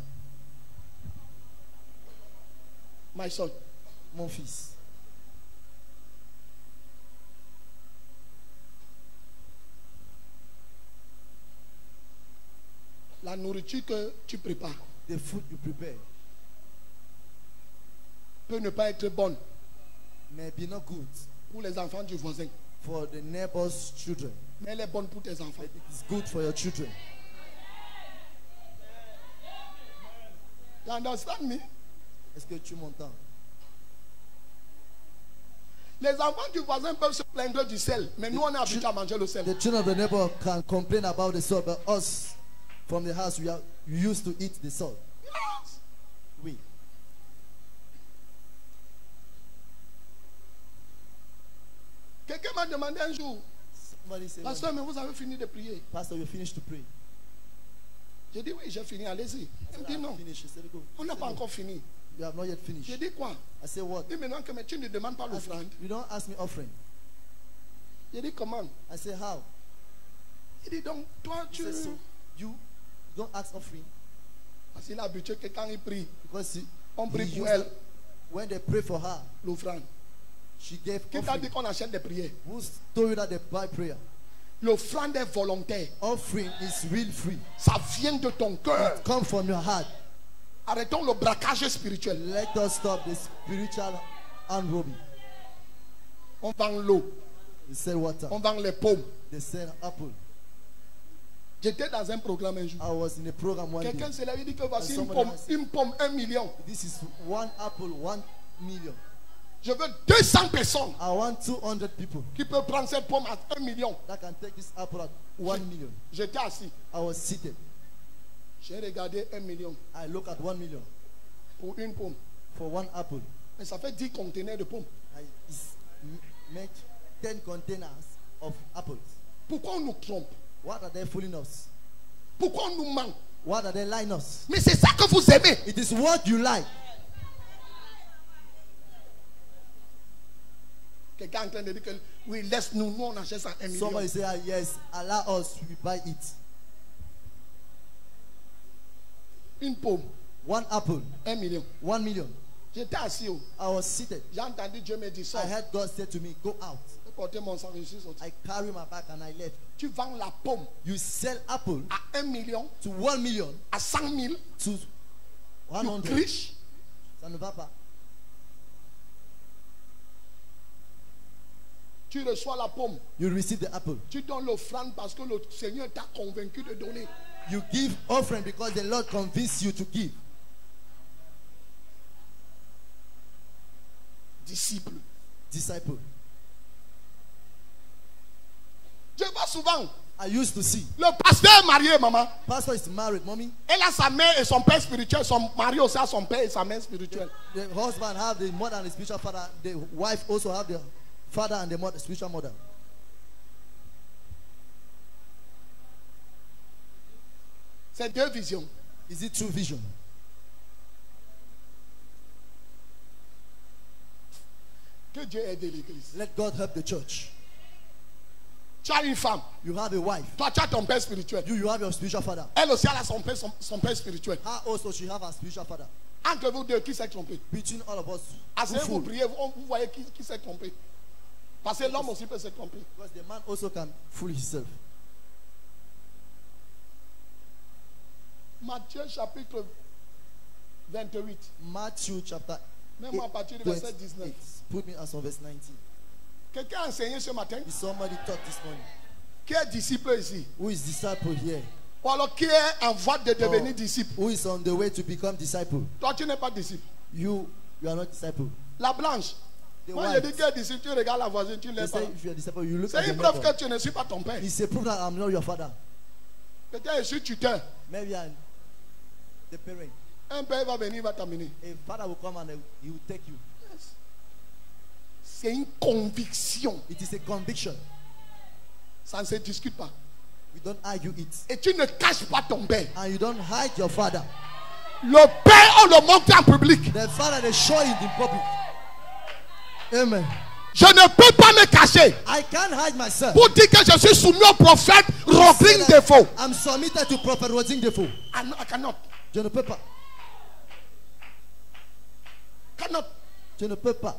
My son, Mon fils, la nourriture que tu prépares the food you prepare peut ne pas être bonne may be not good pour les enfants du voisin, for the neighbor's children, mais elle est bonne pour tes enfants. but it is good for your children. You understand me? Est-ce que tu m'entends? Les enfants du voisin peuvent se plaindre du sel, mais nous on est habitués à manger le sel. The children of the neighbor can complain about the salt, but us from the house, we used to eat the salt. Yes. Oui. Quelqu'un m'a demandé un jour, Somebody say, pasteur, mais vous avez fini de prier? Pastor, you finished to pray. J'ai dit oui, j'ai fini, allez-y. Il me dit non, Finish. He said, go. on n'a pas encore fini. You have not yet finished. J'ai dit quoi? I said, what? Il dit maintenant que mais tu ne demandes pas l'offrande. You don't ask me offering. J'ai dit comment? I said, how? Il dit donc, toi He tu... said, so you don't ask offering Parce qu'il est habitué que quand il prie, because on he prie pour used elle, when they pray for her, l'offrande. she gave Qui t'a dit offering. qu'on achète des prières? Who told you that they buy prayer? L'offrande est volontaire. Offering is real free. Ça vient de ton cœur. Come from your heart. Arrêtons le braquage spirituel. Let us stop the spiritual unrobing. On vend l'eau, They sell water. on vend les pommes. They sell apple. J'étais dans un programme un jour. I was in a program one day. Quelqu'un s'est là, il dit que voici And une pomme 1 million. This is one apple, 1 million. Je veux 200 personnes I want 200 people qui peuvent prendre cette pomme à 1 million. that can take this apple at 1 million. J'étais assis. I was seated. J'ai regardé 1 million I look at 1 million pour une pomme. for one apple. Mais ça fait 10 conteneurs de pommes. Make 10 containers of apples. Pourquoi on nous trompe? What are they fooling us? Pourquoi on nous ment? What are they lying us? Mais c'est ça que vous aimez. It is what you like. Quelqu'un est en train de dire que oui, laisse-nous, nous on achète ça à 1 million. Somebody say, ah, yes, allow us, we buy it. Une pomme, One apple, 1 million. 1 million. J'étais assis. I was seated. J'ai entendu Dieu me dire I ça. heard God say to me, go out. J'ai porté mon sang, je suis sorti. I carry my bag and I left. Tu vends la pomme You sell apple à 1 million, to 1 million à 100 000. to Tu 100. triches. Ça ne va pas. Tu reçois la pomme. You receive the apple. Tu donnes l'offrande parce que le Seigneur t'a convaincu de donner. You give offering because the Lord convinced you to give. Disciple. Disciple. Je vois souvent, I used to see. le pasteur est marié, maman. Pastor is married, mommy. Elle a sa mère et son père spirituel. Son mari aussi a son père et sa mère spirituelle. The husband have the mother and the spiritual father. The wife also have the father and the mother, spiritual mother. C'est deux visions. Is it true vision? Que Dieu aide l'église. Let God help the church. Tu as une femme. You have a wife. Toi, tu as ton père spirituel. You have your spiritual father. Elle aussi, elle a son père spirituel. Her also she have her spiritual father. Entre vous deux, qui s'est trompé? Between all of us, Assez who vous fool? priez, vous voyez qui s'est trompé. Parce que l'homme aussi peut se tromper. Because the man also can fool himself. Matthieu chapitre 28. Matthew chapter Même à partir du verset 19. 28. Put me as on verse 19. Quelqu'un a enseigné ce matin? Is somebody taught this morning? Qui est disciple ici? Who is disciple here? Ou alors qui est en voie de devenir disciple? Who is on the way to become disciple? Toi, tu n'es pas disciple. You are not disciple. La blanche. The Moi, je white. dis que disciple, tu regardes la voisine, tu ne They l'es pas. say if you are disciple, you look at C'est the une preuve neighbor. que tu ne suis pas ton père. It's a proof that I'm not your father. Peut-être je suis tuteur. Maybe I'm the parent. Un père va venir, va t'amener. A father will come and he will take you. C'est une conviction. It is a conviction. Ça ne se discute pas. We don't argue it. Et tu ne caches pas ton père. And you don't hide your father. Le père, on le montre en public. The father, they show it in public. Amen. Je ne peux pas me cacher I can't hide myself. pour dire que je suis soumis au prophète Say Rodrigue that Defoe. I'm submitted to Prophet Rodrigue Defoe. I cannot. Je ne peux pas. Cannot. Je ne peux pas.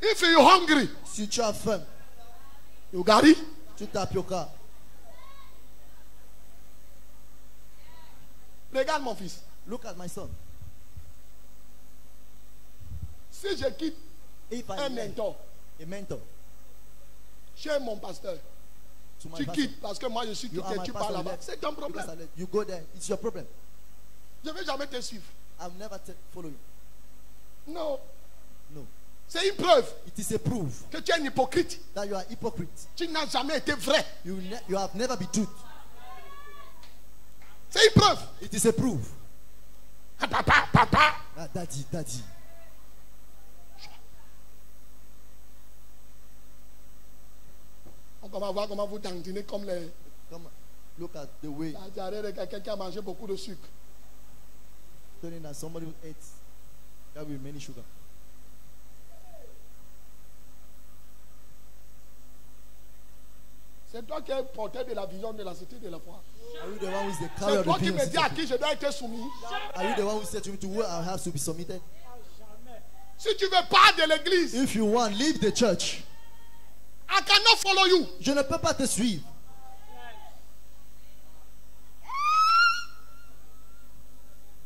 If you're hungry, Si tu as faim, you gari. tu tapioca. Regarde mon fils. Look at my son. Si je quitte If I un lend mentor a mentor chez mon pasteur, to my tu pastor, quittes parce que moi je suis you are quitté, my tu pastor, pars you là-bas. left. C'est ton problème. Because I let you go there. It's your problem. Je ne vais jamais te suivre. I'll never follow you. Non. No. C'est une preuve It is a proof que tu es un hypocrite. that you are hypocrite. Tu n'as jamais été vrai. You have never been truth. C'est une preuve. It is a proof. Ah, papa, papa. Ah, daddy. On va voir comment vous dandinez comme les. Come on. Look at the way. La diarrhée de quelqu'un qui a mangé beaucoup de sucre. Turning that somebody who ate that with many sugar. C'est toi qui es porteur de la vision de la cité de la foi. Are you the one who is the carrier C'est of toi the qui me vision? dis à qui je dois être soumis. Are you the one who said to me to where I have to be submitted? Si tu veux pas de l'église, If you want, leave the church. I cannot follow you. Je ne peux pas te suivre.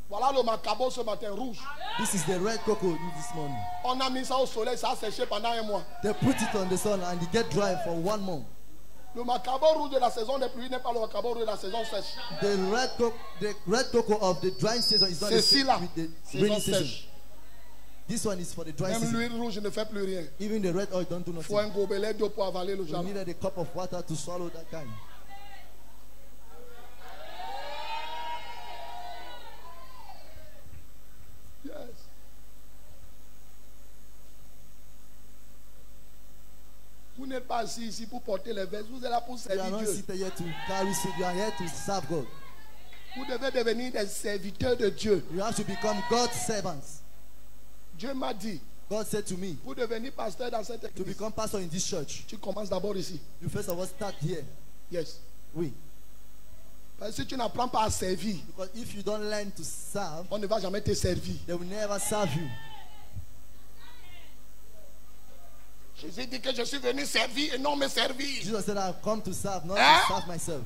Voilà le macabo ce matin rouge. This is the red cocoa this morning. On a mis ça au soleil, ça a séché pendant un mois. They put it on the sun and it get dry for 1 month. Le macabo rouge de la saison des pluies n'est pas le macabo rouge de la saison sèche. The red cocoa of the drying season is not the C'est same là. with the Saison rainy season. sèche. This one is for the dry Même season. l'huile rouge ne fait plus rien. Even the red oil don't do Il faut un nothing. gobelet d'eau pour avaler le You jardin. needed a cup of water to swallow that kind. Yes. Vous n'êtes pas assis ici pour porter les vestes. Vous êtes là pour You are servir not Dieu. seated here to carry seed. You are here to serve God. Vous devez devenir des serviteurs de Dieu. You have to become God's servants. Dieu m'a dit, God said to me, pour devenir pasteur dans cette to église, become pastor in this church, tu commences d'abord ici. you first of all start here. Yes. Oui. Parce que si tu n'apprends pas à servir, Because if you don't learn to serve, on ne va jamais te servir. they will never serve you. Jésus dit que je suis venu servir et non me servir. Jesus said, I've come to serve, not Hein? to serve myself.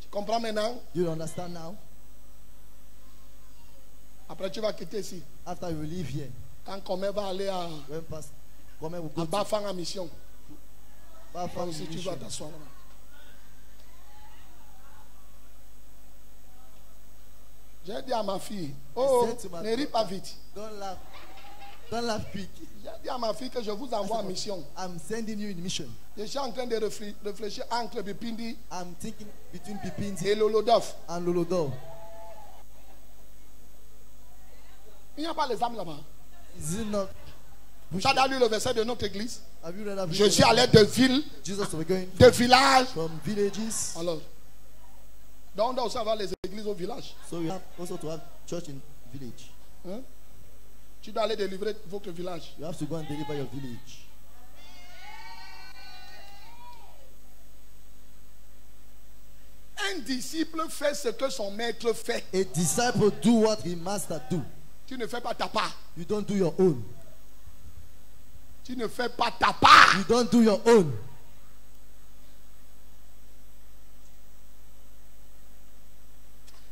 Tu comprends maintenant? You understand now? Après, tu vas quitter ici. After you leave here, Quand Comé va aller à when Pastor Kwame will go to Bafang en mission, Bafang aussi tu mission, vas t'asseoir là. J'ai dit à ma fille, oh, said to my ne ris pas daughter, vite. don't laugh. Don't laugh quick. J'ai dit à ma fille que je vous envoie en mission. I'm sending you in mission. Je suis en train de réfléchir entre Bipindi I'm thinking between Pipinti et Lolodof. and Lolodo. Il n'y a pas les âmes là-bas. Is it not? Tu as lu le verset de notre église. Have you read that? Je suis allé de ville, Jesus was going de village. from villages. Alors, donc on doit aussi avoir les églises au village. So we have also to have church in village. Hein? Tu dois aller délivrer votre village. You have to go and deliver your village. Un disciple fait ce que son maître fait. A disciple do what his master do. Tu ne fais pas ta part. You don't do your own. Tu ne fais pas ta part. You don't do your own.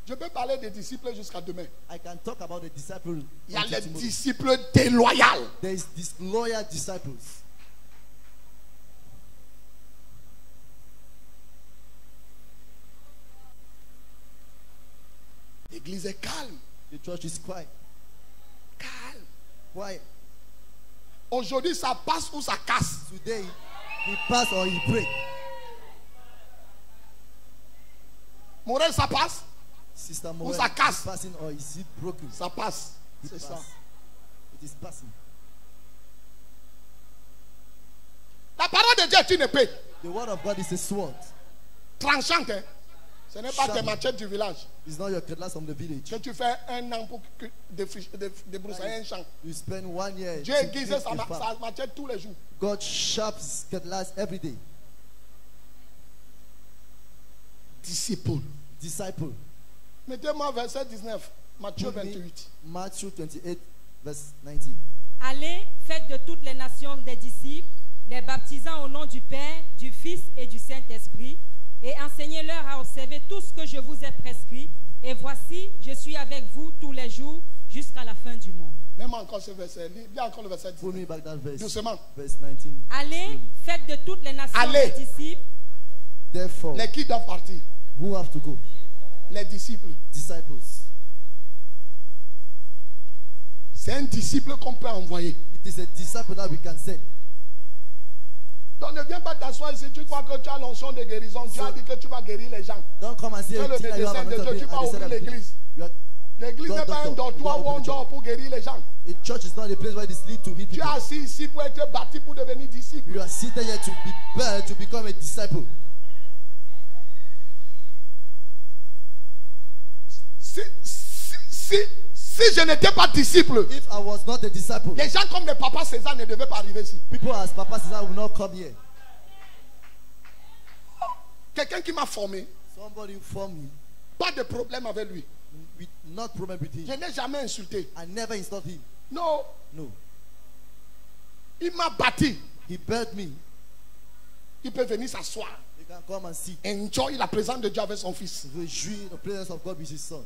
Je peux parler des disciples jusqu'à demain. I can talk about the disciple. Il y a until les tomorrow. disciples déloyaux. There is disloyal disciples. L'église est calme. The church is quiet. Calme. Quiet. Aujourd'hui, ça passe ou ça casse. Today, he pass or he break. Morel, ça passe. Sister Ou Morel ça is casse. passing or is it broken? Ça passe. It C'est ça. pass. It is passing. La parole de Dieu est une épée The word of God is a sword. tranchante. Hein? Ce n'est pas tes sharp. machettes du village. It's not your cutlass from the village. Que tu fais un an pour débroussailler un champ. You spend 1 year. Dieu to aiguise dig sa a farm. machette tous les jours. God sharps cutlass every day. Disciple. Disciple. Mettez-moi verset 19. Matthieu Put me 28. Matthew 28, verse 19. Allez, faites de toutes les nations des disciples, les baptisant au nom du Père, du Fils et du Saint-Esprit, et enseignez-leur à observer tout ce que je vous ai prescrit. Et voici, je suis avec vous tous les jours jusqu'à la fin du monde. Même encore ce verset. Lis encore le verset Pull 19. me back that verse. Doucement. Verse 19. Allez, faites de toutes les nations Allez. des disciples. Therefore, Les qui doivent partir? who have to go? Les disciples. Disciples. C'est un disciple qu'on peut envoyer. It is a disciple that we can send. Donc ne viens pas t'asseoir ici, tu crois que tu as l'onction de guérison. Dieu a dit que tu vas guérir les gens. Don't come and say, Tu es le "Think that you have médecin de anointed Dieu, me tu and vas they said ouvrir I'm l'église. you are- L'église God n'est pas un doctor. dortoir God où on open the dort church. pour guérir les gens. A church is not a place where they sleep to heal Tu es people. assis ici pour être bâti pour devenir disciple. You are seated here to prepare to become a disciple. Si je n'étais pas disciple, If I was not a disciple, les gens comme le papa César ne devaient pas arriver ici. people as Papa Cesar will not come here. Quelqu'un qui m'a formé, Somebody inform me, pas de problème avec lui. with not problem with Je him. n'ai jamais insulté. I never installed him. Non, No. il m'a bâti. He built me. Il peut venir s'asseoir, You can come and see. enjoy la présence de Dieu avec son fils. Réjouir the presence of God with his son.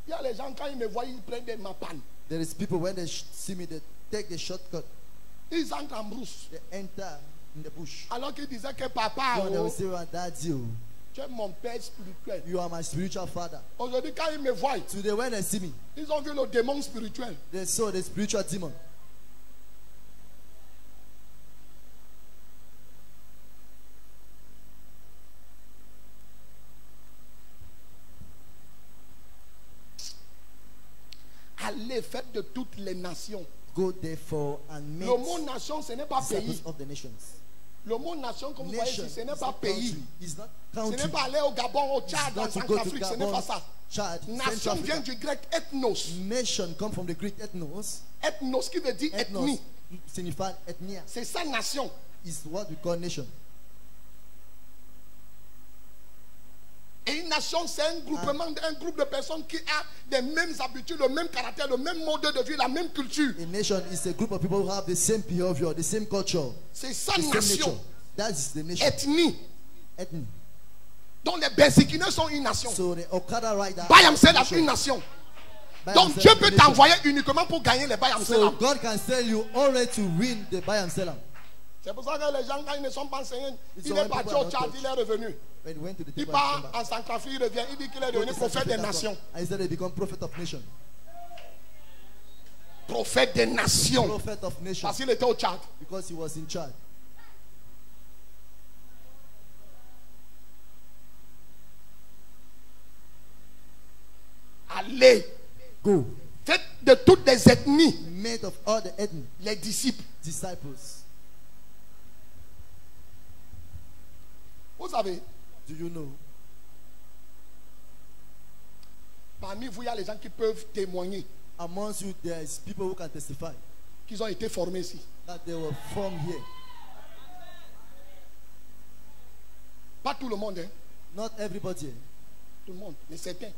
Il y a les gens, quand ils me voient, ils prennent des mapanes. There is people when they see me, they take the shortcut. Ils entrent en brousse. They enter in the bush. Alors qu'ils disaient que papa, When they will oh, say, "Oh, Daddy, oh, tu es mon père spirituel. you are my spiritual father." Aujourd'hui, quand ils me voient, Today when they see me, ils ont vu le démon spirituel. they saw the spiritual demon. Allez, faites de toutes les nations. Go therefore and make Le mot nation, ce n'est pas pays. disciples of the nations. Le mot nation, comme vous voyez Nation ici, ce is n'est not pas pays. country. It's not Ce country. n'est pas aller au Gabon, au It's Tchad, en not to go to Centrafrique. Ce n'est Gabon, pas ça. Chad, Nation Central vient Africa. du grec ethnos. Nation come from the Greek ethnos. Ethnos qui veut dire Ethnos ethnie. signifies ethnia. C'est ça, nation. Is what we call nation. Et une nation, c'est un groupement, un groupe de personnes qui a les mêmes habitudes, le même caractère, le même mode de vie, la même culture. A nation is a group of people who have the same behavior, the same culture, C'est ça, the same nation. nature. That is the nation. Ethnie. Ethnic. Donc les Bensikineux sont une nation. So the Okada rider. Bayamsel est une nation. Donc Dieu peut t'envoyer uniquement pour gagner les So Bayamsel. God can sell you only to win the buy and sell. C'est pour ça que les gens, quand ils ne sont pas enseignés, It's il when est parti people are au not Tchad, taught. il est revenu. When he went to the Il temple part and came en back, Centrafrique, il revient, il dit qu'il est go devenu to prophète des Central nations. Africa. And he said they become prophet of nation. Prophète des nations. Prophet of nation. Parce qu'il était au Tchad. Because he was in charge. Allez, Go. faites de toutes les ethnies Made of all the ethnic les disciples. disciples. Vous savez, Do you know? parmi vous, il y a les gens qui peuvent témoigner Amongst you, there is people who can testify qu'ils ont été formés ici. that they were formed here. Pas tout le monde, hein. Not everybody here. Tout le monde, mais certains.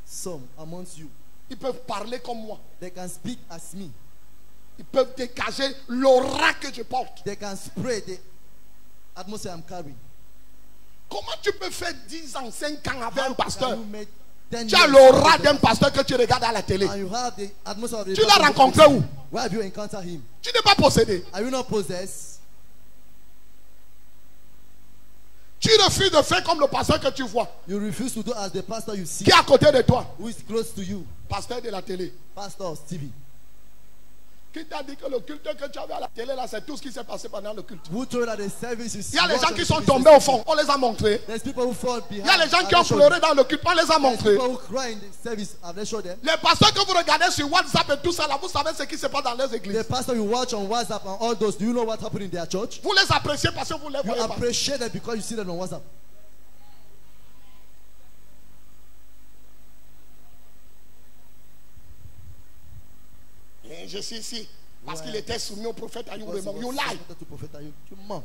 Some amongst you. Ils peuvent parler comme moi. They can speak as me. Ils peuvent dégager l'aura que je porte. They can spray the atmosphere I'm carrying. Comment tu peux faire 10 ans, 5 ans avec un Can pasteur? you make 10 Tu as years l'aura with d'un the pasteur que tu regardes à la télé. and you have the atmosphere of the Tu l'as pastor rencontré où? Where have you encountered him? Tu n'es pas possédé. Are you not possessed? Tu refuses de faire comme le pasteur que tu vois, You refuse to do as the pastor you see, qui est à côté de toi. who is close to you, Pasteur de la télé. pastor of TV. Qui t'a dit que le culte que tu avais à la télé, là, c'est tout ce qui s'est passé pendant le culte? Who told that the service is Il y a les what gens the qui sont service tombés is? au fond, on les a montrés. There's people who fall behind. Il y a les gens qui ont Have they shown pleuré dans le culte, on les a them? There's montrés. people who cry in the service. Have they showed them? Les pasteurs que vous regardez sur WhatsApp et tout ça, là, vous savez ce qui se passe dans les The églises. pastor you watch on WhatsApp and all those, do you know what happened in their church? Vous les appréciez parce que vous les You voyez pas. appreciate them because you see them on WhatsApp. Et je suis ici parce Ouais. qu'il était soumis au prophète Ayoub. Because he You was lie. submitted to Prophet Ayub. Tu mens.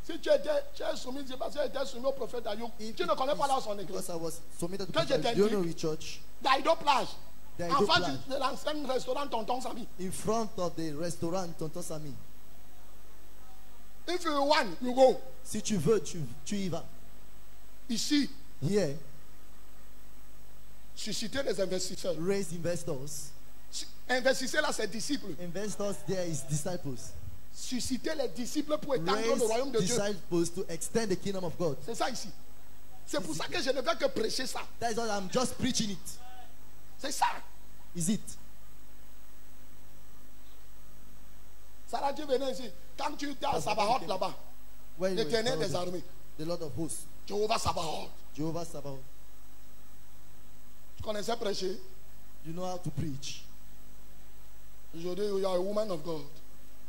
Si tu es soumis, c'est parce que tu étais soumis au prophète Ayoub. Tu ne connais pas là son église. Because I was submitted to Quand Prophet j'étais Ayub. Do you know dit- which church? Daido Plage. Daido En face Plage. de l'ancien restaurant Tonton Samy. In front of the restaurant Tonton Samy. If you want, you go. Si tu veux, tu y vas. Ici, Here, susciter les investisseurs. raise investors. Investissez là ses disciples. Investors there is disciples. Susciter les disciples pour étendre Raise le royaume de Dieu. disciples to extend the kingdom of God. C'est ça ici. C'est pour ça que je ne vais que prêcher ça. That is why I'm just preaching it. C'est ça. Is it? Sarah, tu venais ici. Quand tu étais à Sabaoth là-bas, Where you were l'éternel des following armées, the Lord of hosts, Jéhovah Sabaoth. Jehovah Sabaoth. Tu connaissais prêcher. You know how to preach. Aujourd'hui, you are a woman of God.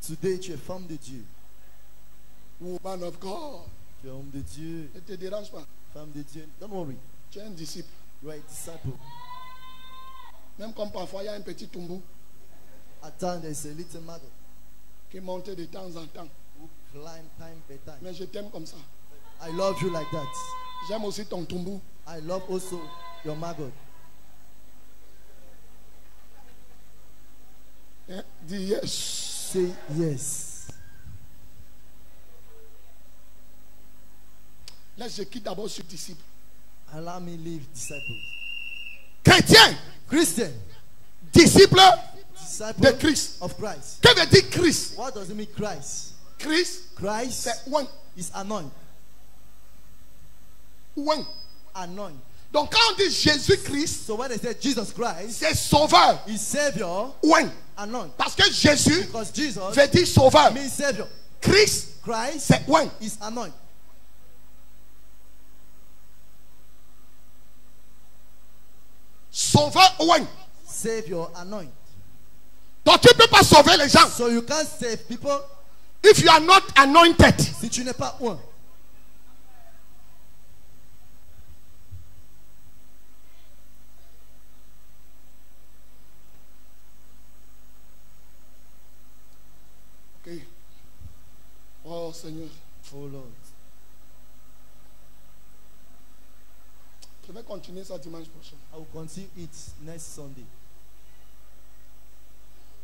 Today, tu es femme de Dieu. Woman of God. Tu es homme de Dieu. Ne te dérange pas. Femme de Dieu. Don't worry. Tu es un disciple. You are a disciple. Même comme parfois il y a un petit tombou At times, there is a little maggot qui monte de temps en temps. who climb time by time. Mais je t'aime comme ça. I love you like that. J'aime aussi ton tombou. I love also your maggot. Hein? Dis yes. Say yes. Là, je quitte d'abord ce disciple. Allow me leave disciples. Chrétien, Christian, disciple disciple de Christ. of Christ. Que veut dire Christ? What does it mean, Christ? Christ, Christ c'est one. is anointed. One. Anointed. Donc quand on dit Jésus-Christ, So when they say Jesus Christ c'est sauveur. is Savior, One. anointed. Parce que Jésus Because Jesus veut dire sauveur. means Savior. Christ, Christ c'est one. is anointed. Sauveur, one. Savior, anointed. Donc tu ne peux pas sauver les gens So you can't save people if you are not anointed. si tu n'es pas un. Ok. Oh Seigneur, Oh Lord. je vais continuer ça dimanche prochain. I will continue it next Sunday.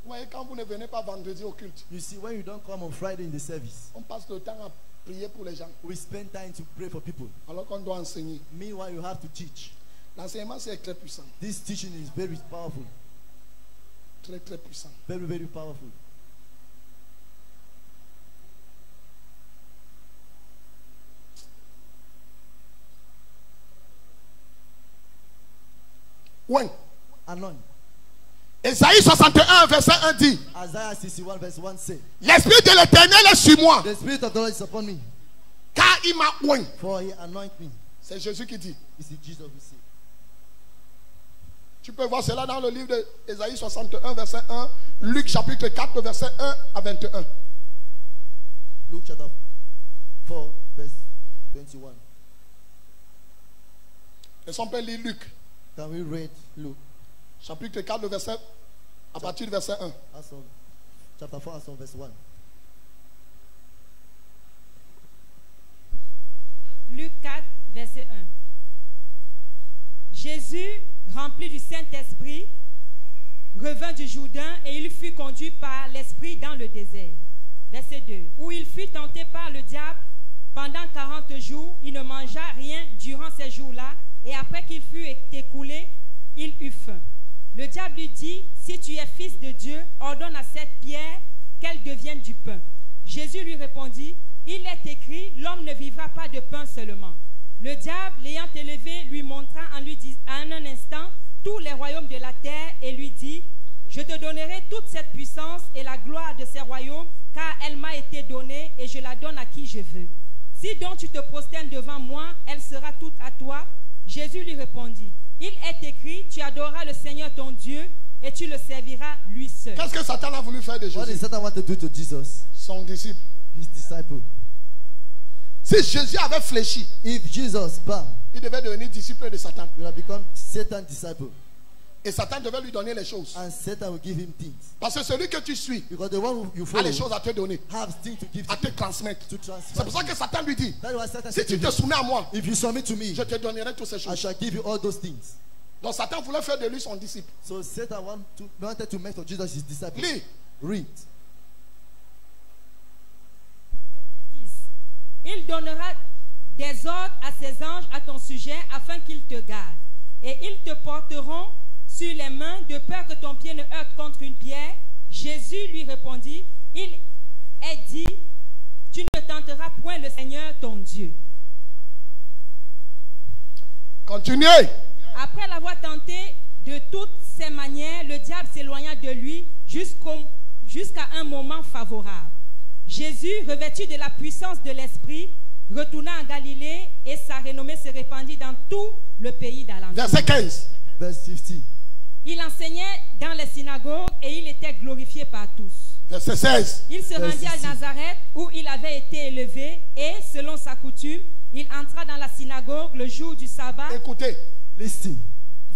Vous voyez, quand vous ne venez pas vendredi au culte, You see, when you don't come on Friday in the service, on passe le temps à prier pour les gens, we spend time to pray for people. alors qu'on doit enseigner. Meanwhile, you have to teach. L'enseignement, c'est très puissant. This teaching is very powerful. Très, très puissant. Very, very powerful. Oui. Anointed. Esaïe 61, verset 1 dit, Isaiah 61 verse 1 say, l'Esprit de l'Éternel est sur moi, the Spirit of the Lord is upon me, car il m'a oint. for he anoint me. C'est Jésus qui dit. This is Jesus who say. Tu peux voir cela dans le livre d'Esaïe 61, verset 1, Luc chapitre 4, verset 1 à 21. Luke chapter 4 verse 21. Est-ce qu'on peut lire Luc, Can we read Luke chapitre 4, verset, à partir du verset 1. as of chapter 4 as of verse 1? Luc 4, verset 1. Jésus, rempli du Saint-Esprit, revint du Jourdain et il fut conduit par l'Esprit dans le désert. Verset 2. Où il fut tenté par le diable pendant 40 jours. Il ne mangea rien durant ces jours-là et après qu'il fut écoulé, il eut faim. Le diable lui dit, si tu es fils de Dieu, ordonne à cette pierre qu'elle devienne du pain. Jésus lui répondit, il est écrit, l'homme ne vivra pas de pain seulement. Le diable, l'ayant élevé, lui montra en un instant tous les royaumes de la terre et lui dit, cette puissance et la gloire de ces royaumes, car elle m'a été donnée et je la donne à qui je veux. Si donc tu te prosternes devant moi, elle sera toute à toi. Jésus lui répondit, il est écrit, tu adoreras le Seigneur ton Dieu et tu le serviras lui seul. Qu'est-ce que Satan a voulu faire de What did Jésus? Satan want to do to Jesus? Son disciple. His disciple. Si Jésus avait fléchi, If Jesus bowed, il devait devenir disciple de Satan. he would have become Satan's disciple. Et Satan devait lui donner les choses. And Satan will give him things. Parce que celui que tu suis Because the one who you a follow les choses à te donner, have things to give à to te transmettre. to transfer. C'est pour ça que Satan lui dit, That's why Satan si said to tu te him, soumets à moi, if you submit to me, je te donnerai toutes ces I choses. shall give you all those things. Donc Satan voulait faire de lui son disciple. So Satan wanted to make of Jesus his disciple. Lis. Read. Il donnera des ordres à ses anges à ton sujet afin qu'ils te gardent. Et ils te porteront sur les mains de peur que ton pied ne heurte contre une pierre. Jésus lui répondit, il est dit, tu ne tenteras point le Seigneur ton Dieu. Continuez. Après l'avoir tenté de toutes ses manières, le diable s'éloigna de lui jusqu'à un moment favorable. Jésus, revêtu de la puissance de l'Esprit, retourna en Galilée et sa renommée se répandit dans tout le pays d'alentour. Verset 15. Verse 50. Il enseignait dans les synagogues et il était glorifié par tous. Verset 16. Il se rendit à Nazareth où il avait été élevé et, selon sa coutume, il entra dans la synagogue le jour du sabbat. Écoutez, Listen.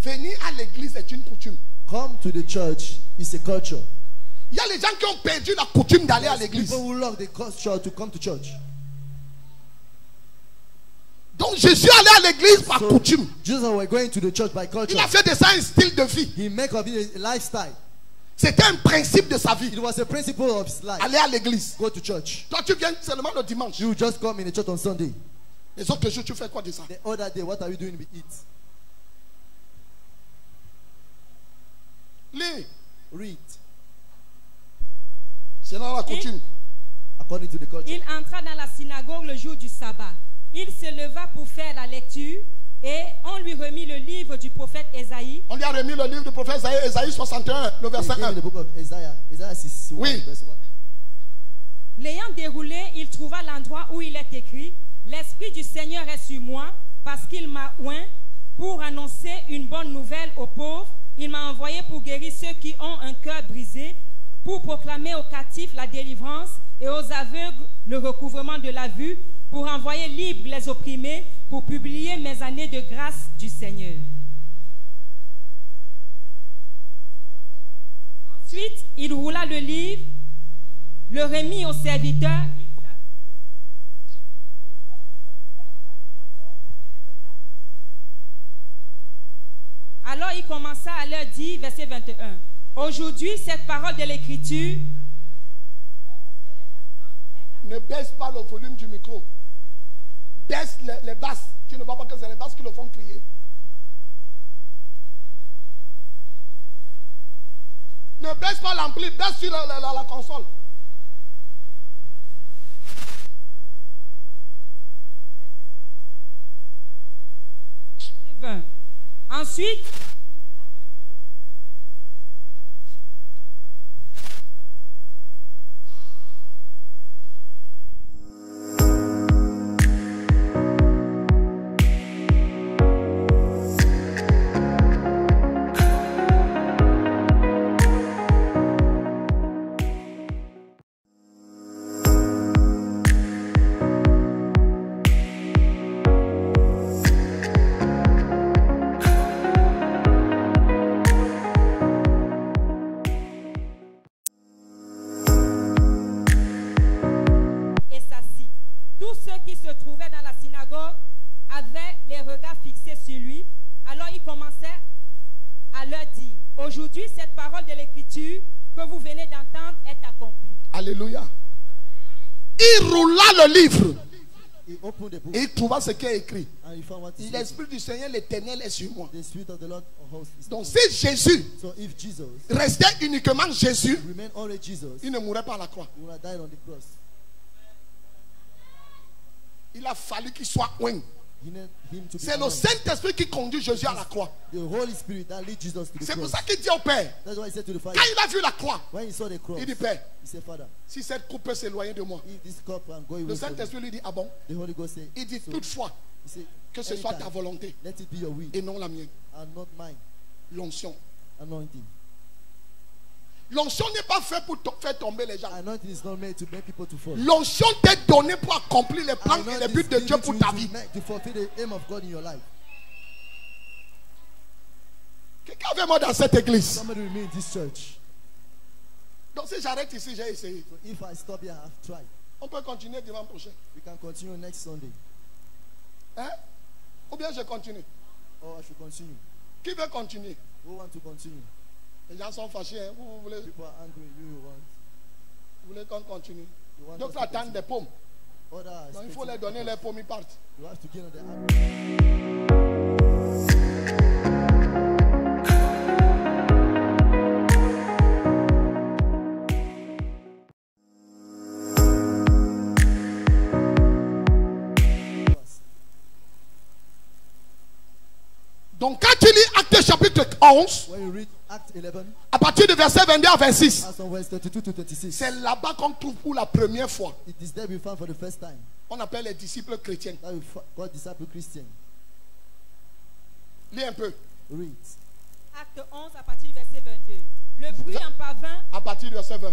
venir à l'église est une coutume. Come to the church is a culture. Il y a les gens qui ont perdu la coutume d'aller à There's l'église. people who love the culture to come to church. Donc Jésus allait à l'église par So, coutume. Jesus were going to the church by culture. Il a fait de ça un style de vie. He make of it a lifestyle. C'était un principe de sa vie. It was a principle of his life. Aller à l'église. Go to church. Toi, tu viens seulement le dimanche. You just come in the church on Sunday. Les autres jours, tu fais quoi de ça? The other day, what are you doing with it? Lis. Read. C'est dans la coutume. According to the culture. Il entra dans la synagogue le jour du sabbat. Il se leva pour faire la lecture et on lui remit le livre du prophète Ésaïe. On lui a remis le livre du prophète Ésaïe, Ésaïe 61, le They verset gave 1. me the book of Isaiah. Isaiah 61, Oui. verse 1. L'ayant déroulé, il trouva l'endroit où il est écrit « L'Esprit du Seigneur est sur moi parce qu'il m'a oint pour annoncer une bonne nouvelle aux pauvres. Il m'a envoyé pour guérir ceux qui ont un cœur brisé, pour proclamer aux captifs la délivrance et aux aveugles le recouvrement de la vue, pour envoyer libres les opprimés, pour publier mes années de grâce du Seigneur. » Ensuite, il roula le livre, le remit au serviteur. Alors il commença à leur dire, verset 21, « Aujourd'hui, cette parole de l'Écriture, Ne baisse pas le volume du micro. Baisse les basses. Tu ne vois pas que c'est les basses qui le font crier. Ne baisse pas l'ampli, baisse sur la console. Ensuite, qui se trouvaient dans la synagogue avaient les regards fixés sur lui. Alors il commençait à leur dire, aujourd'hui cette parole de l'Écriture que vous venez d'entendre est accomplie. Alléluia. Il roula le livre. He opened the book Et il trouva ce qui est écrit. and he found what is written. L'Esprit du Seigneur l'Éternel est sur moi. The Spirit of the Lord of hosts is Donc upon me. si Jésus So if Jesus restait uniquement Jésus, remained only Jesus, il ne mourrait pas à la croix. he would have died on the cross. Il a fallu qu'il soit oint. He need him to be C'est le anointed. Saint-Esprit qui conduit Jésus à la croix. The Holy Spirit that leads Jesus to the C'est pour cross. ça qu'il dit au Père, That's why he said to the Father, quand il a vu la croix, when he saw the cross, il dit, Père, he said, Father, si cette coupe peut s'éloigner de moi. if this cup can go away Le from me, Saint-Esprit lui dit, ah bon? the Holy Ghost said, Il dit, so, toutefois, he said, que ce soit ta anytime, volonté let it be your will et non la mienne. and not mine. L'onction. Anointing. L'onction n'est pas faite pour faire tomber les gens. Anointing is not made to make people to fall. L'onction t'est donnée pour accomplir les plans et les Anointing buts is de Dieu given pour to ta you vie. to fulfill the aim of God in your life. Quelqu'un avait moi dans cette église. Somebody will meet in this church. Donc si j'arrête ici, j'ai essayé. So if I stop here, I've tried. On peut continuer dimanche prochain. We can continue next Sunday. Hein? Ou bien je continue. Or I should continue. Qui veut continuer? Who want to continue? Les gens sont fâchés. Hein? Vous voulez People are angry. You want. qu'on continue? You want D'autres us to attendent des pommes. Others are Donc il faut expecting les donner les pommes, ils partent. You have to get on the app. Donc quand tu lis Actes chapitre 11, When you read Acts 11, à partir du verset 22 à 26, as from verse 32 to 26, c'est là-bas qu'on trouve pour la première fois. it is there we found for the first time On appelle les disciples chrétiens. that we got disciple Christian. Lis un peu. Read. Acte 11 à partir du verset 22. Le bruit en parvint. À partir du verset 20.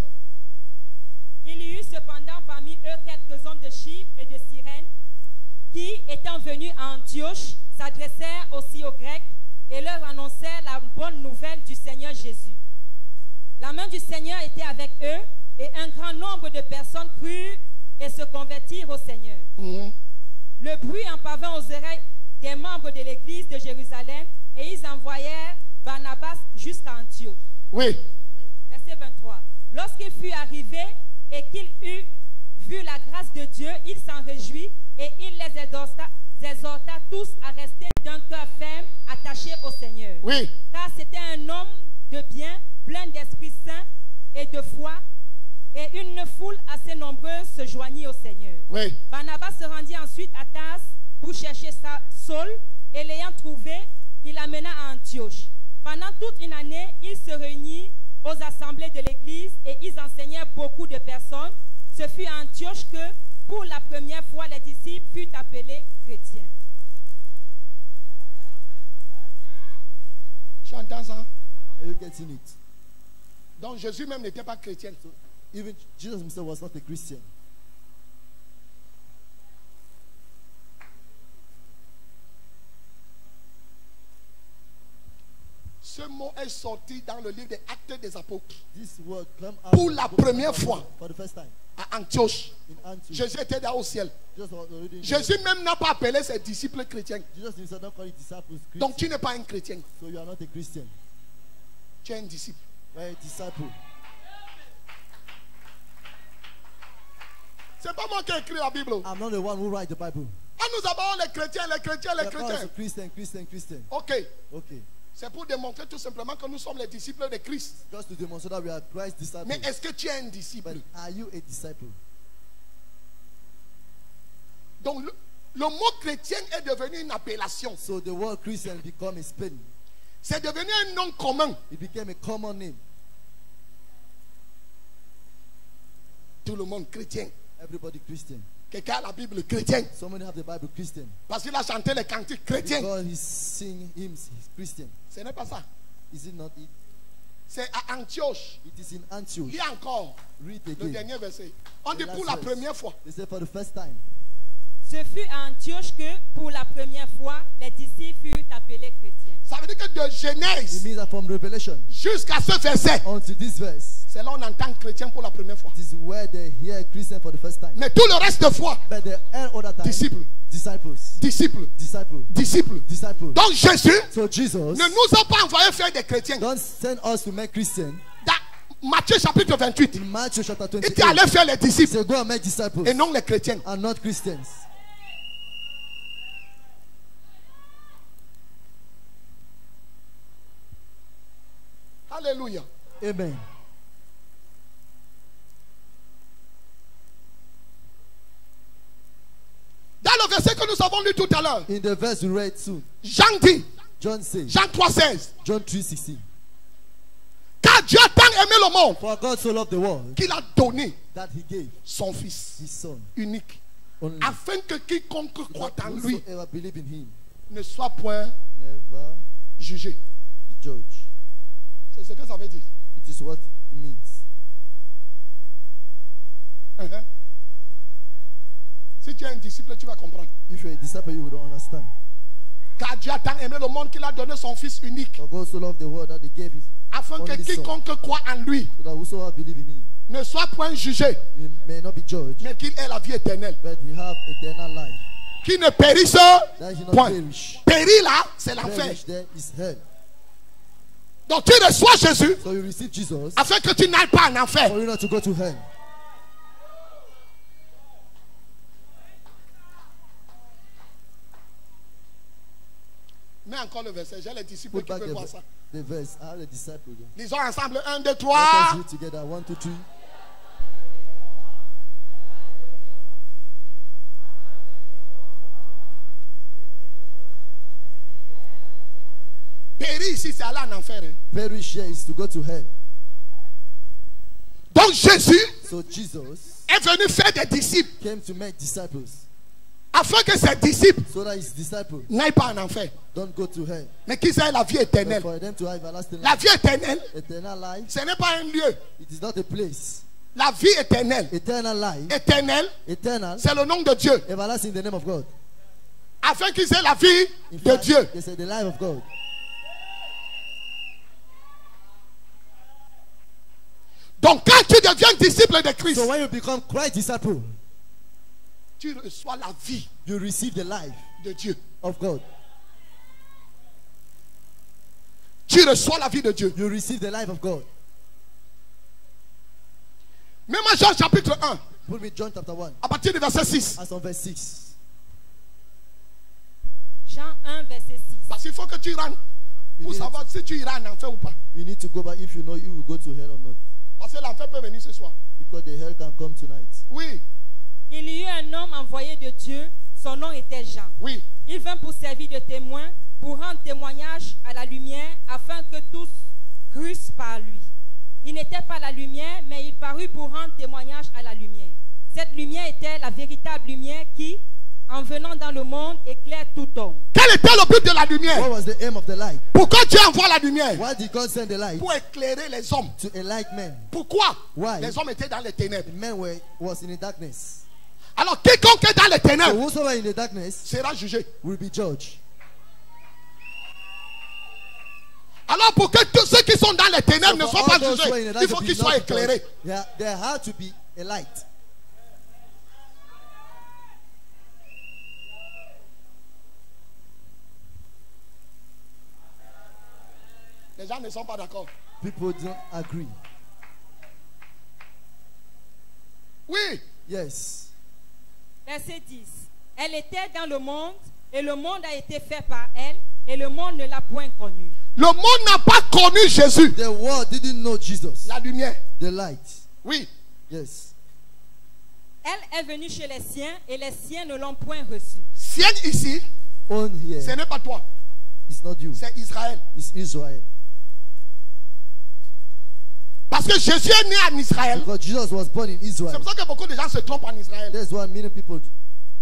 Il y eut cependant parmi eux quelques hommes de Chypre et de Cyrène qui, étant venus à Antioche, s'adressèrent aussi aux Grecs et leur annoncèrent la bonne nouvelle du Seigneur Jésus. La main du Seigneur était avec eux et un grand nombre de personnes crurent et se convertirent au Seigneur. Le bruit en parvint aux oreilles des membres de l'église de Jérusalem et ils envoyèrent Barnabas jusqu'à Antioche. Oui. Verset 23. Lorsqu'il fut arrivé et qu'il eut vu la grâce de Dieu, il s'en réjouit et il les exhorta tous à rester d'un cœur ferme, attachés au Seigneur. Oui. Car c'était un homme de bien, plein d'Esprit Saint et de foi, et une foule assez nombreuse se joignit au Seigneur. Oui. Barnabas se rendit ensuite à Tarse pour chercher Saul, et l'ayant trouvé, il l'amena à Antioche. Pendant toute une année, il se réunit aux assemblées de l'église et ils enseignèrent beaucoup de personnes. Ce fut à Antioche que, pour la première fois, les disciples furent appelés chrétiens. Tu entends ça? Are you getting it? Donc Jésus même n'était pas chrétien. So even Jesus himself was not a Christian. Ce mot est sorti dans le livre des Actes des Apôtres. This word came out Pour la première fois. for the first time À Antioche. in Antioch. Jésus était là au ciel. Jesus was already in Jésus même n'a pas appelé ses disciples chrétiens. Jesus himself don't call it disciples Christian. Donc tu n'es pas un chrétien. So you are not a Christian. Tu es un disciple. You are a disciple. C'est pas moi qui ai écrit la Bible. I'm not the one who write the Bible. Ah, nous avons les chrétiens, les chrétiens, les They call us chrétiens. Christian, Christian, Christian. Ok. Okay. C'est pour démontrer tout simplement que nous sommes les disciples de Christ. Just to demonstrate that we are Christ's disciples. Mais est-ce que tu es un But disciple? are you a disciple? Donc le mot chrétien est devenu une appellation. So the word Christian became a spelling. C'est devenu un nom commun. It became a common name. Tout le monde chrétien. Everybody Christian. Quelqu'un a la Bible chrétienne. So many have the Bible Christian. Parce qu'il a chanté les cantiques chrétiens. Because he sing hymns, he's Christian. Ce n'est pas ça. Is it not it? C'est à Antioche. It is in Antioch. Lis encore Read le again. dernier verset. On dit The pour last la verse. première fois. They say for the first time. Ce fut à Antioche que, pour la première fois, les disciples furent appelés chrétiens. Ça veut dire que de It Genèse means that from Revelation jusqu'à ce verset, unto this verse, c'est là où on entend chrétien pour la première fois. it is where they hear Christian for the first time. Mais tout le reste de fois, But the other time, disciples, disciples, disciples, disciples, disciples. disciples. Donc Jésus So Jesus ne nous a pas envoyé faire des chrétiens. don't send us to make Christian. Dans Matthieu chapitre 28, In Matthew chapter il 28, était allé faire les he disciples said, go and make disciples et non les chrétiens. and not Christians. Alléluia. Amen. Dans le verset que nous avons lu lu tout à l'heure. In the verse we read soon, Jean dit, John says, Jean 3,16. John 3:16, Car Dieu a tant aimé le monde for God so loved the world qu'il a donné that he gave son Fils his son unique, only, afin que quiconque so croit that en lui whosoever believe in him ne soit point never jugé. be judged. C'est ce que ça veut dire. It is what it means. Uh-huh. Si tu es un disciple, tu vas comprendre. If you're a disciple, you will understand. Car Dieu a tant aimé le monde qu'il a donné son Fils unique, For God so loved the world that he gave his, afin que Only son. quiconque croit en lui so that whosoever believe in him ne soit point jugé, may not be judged, mais qu'il ait la vie éternelle. but he have eternal life. Qui ne périsse That he not point. perish. Périr là, c'est l'enfer. Perish there is hell. Donc tu reçois Jésus So you receive Jesus afin que tu n'ailles pas en enfer. for you not to go to hell. Mets encore le verset. J'ai les disciples Put qui back peuvent voir ça. the verse. I have the disciple there. Disons ensemble 1, 2, Let us 3. read together. 1, 2, 3. Périr ici, c'est aller en enfer. Hein. Perish here is to go to hell. Donc Jésus So Jesus est venu faire des disciples came to make disciples afin que ses disciples so that his disciples n'aillent pas en enfer, don't go to hell, mais qu'ils aient la vie but éternelle. for them to have everlasting La life. vie éternelle, Eternal life, ce n'est pas un lieu. it is not a place. La vie éternelle, Eternal life, éternelle, eternal, c'est le nom de Dieu. everlasting in the name of God. Afin qu'ils aient la vie In de fact, Dieu. they say the life of God. Donc quand tu deviens disciple de Christ, So when you become Christ's disciple, tu reçois la vie you receive the life de Dieu. of God. Tu reçois la vie de Dieu. You receive the life of God. Même en Jean chapitre 1, Put me John chapter 1, à partir du verset 6. as on verse 6. Jean 1, verset 6. Parce qu'il faut que tu rentres pour savoir si tu iras en enfer ou pas. You need to go back if you know you will go to hell or not. Parce que l'enfer peut venir ce soir. Because the hell can come tonight. Oui, Il y eut un homme envoyé de Dieu, son nom était Jean. oui. Il vint pour servir de témoin, pour rendre témoignage à la lumière, afin que tous crussent par lui. Il n'était pas la lumière, mais il parut pour rendre témoignage à la lumière. Cette lumière était la véritable lumière qui, en venant dans le monde, éclaire tout homme. Quel était le but de la lumière? What was the aim of the light? Pourquoi Dieu envoie la lumière? Why did God send the light? Pour éclairer les hommes. To enlighten men. Pourquoi? Why? Les hommes étaient dans les ténèbres. The men was in the darkness. Alors quiconque est dans les So ténèbres whosoever in the darkness sera jugé. will be judged. Alors pour que tous ceux qui sont dans les ténèbres ne So soient for pas all those who are jugés, in the il dark faut to qu'ils be soient not judged, éclairés. there had to be a light. Les gens ne sont pas d'accord. People don't agree. Oui, Yes. Verset 10. Elle était dans le monde, et le monde a été fait par elle, et le monde ne l'a point connue. le monde n'a pas connu Jésus. The world didn't know Jesus. La lumière. The light. Oui. Yes. Elle est venue chez les siens, et les siens ne l'ont point reçue. Sienne ici, On ce here. n'est pas toi, It's not you. c'est Israël. It's Israel. Parce que Jésus est né en Israël. Because Jesus was born in C'est Israel. pour ça que beaucoup de gens se trompent en Israël. That's why many people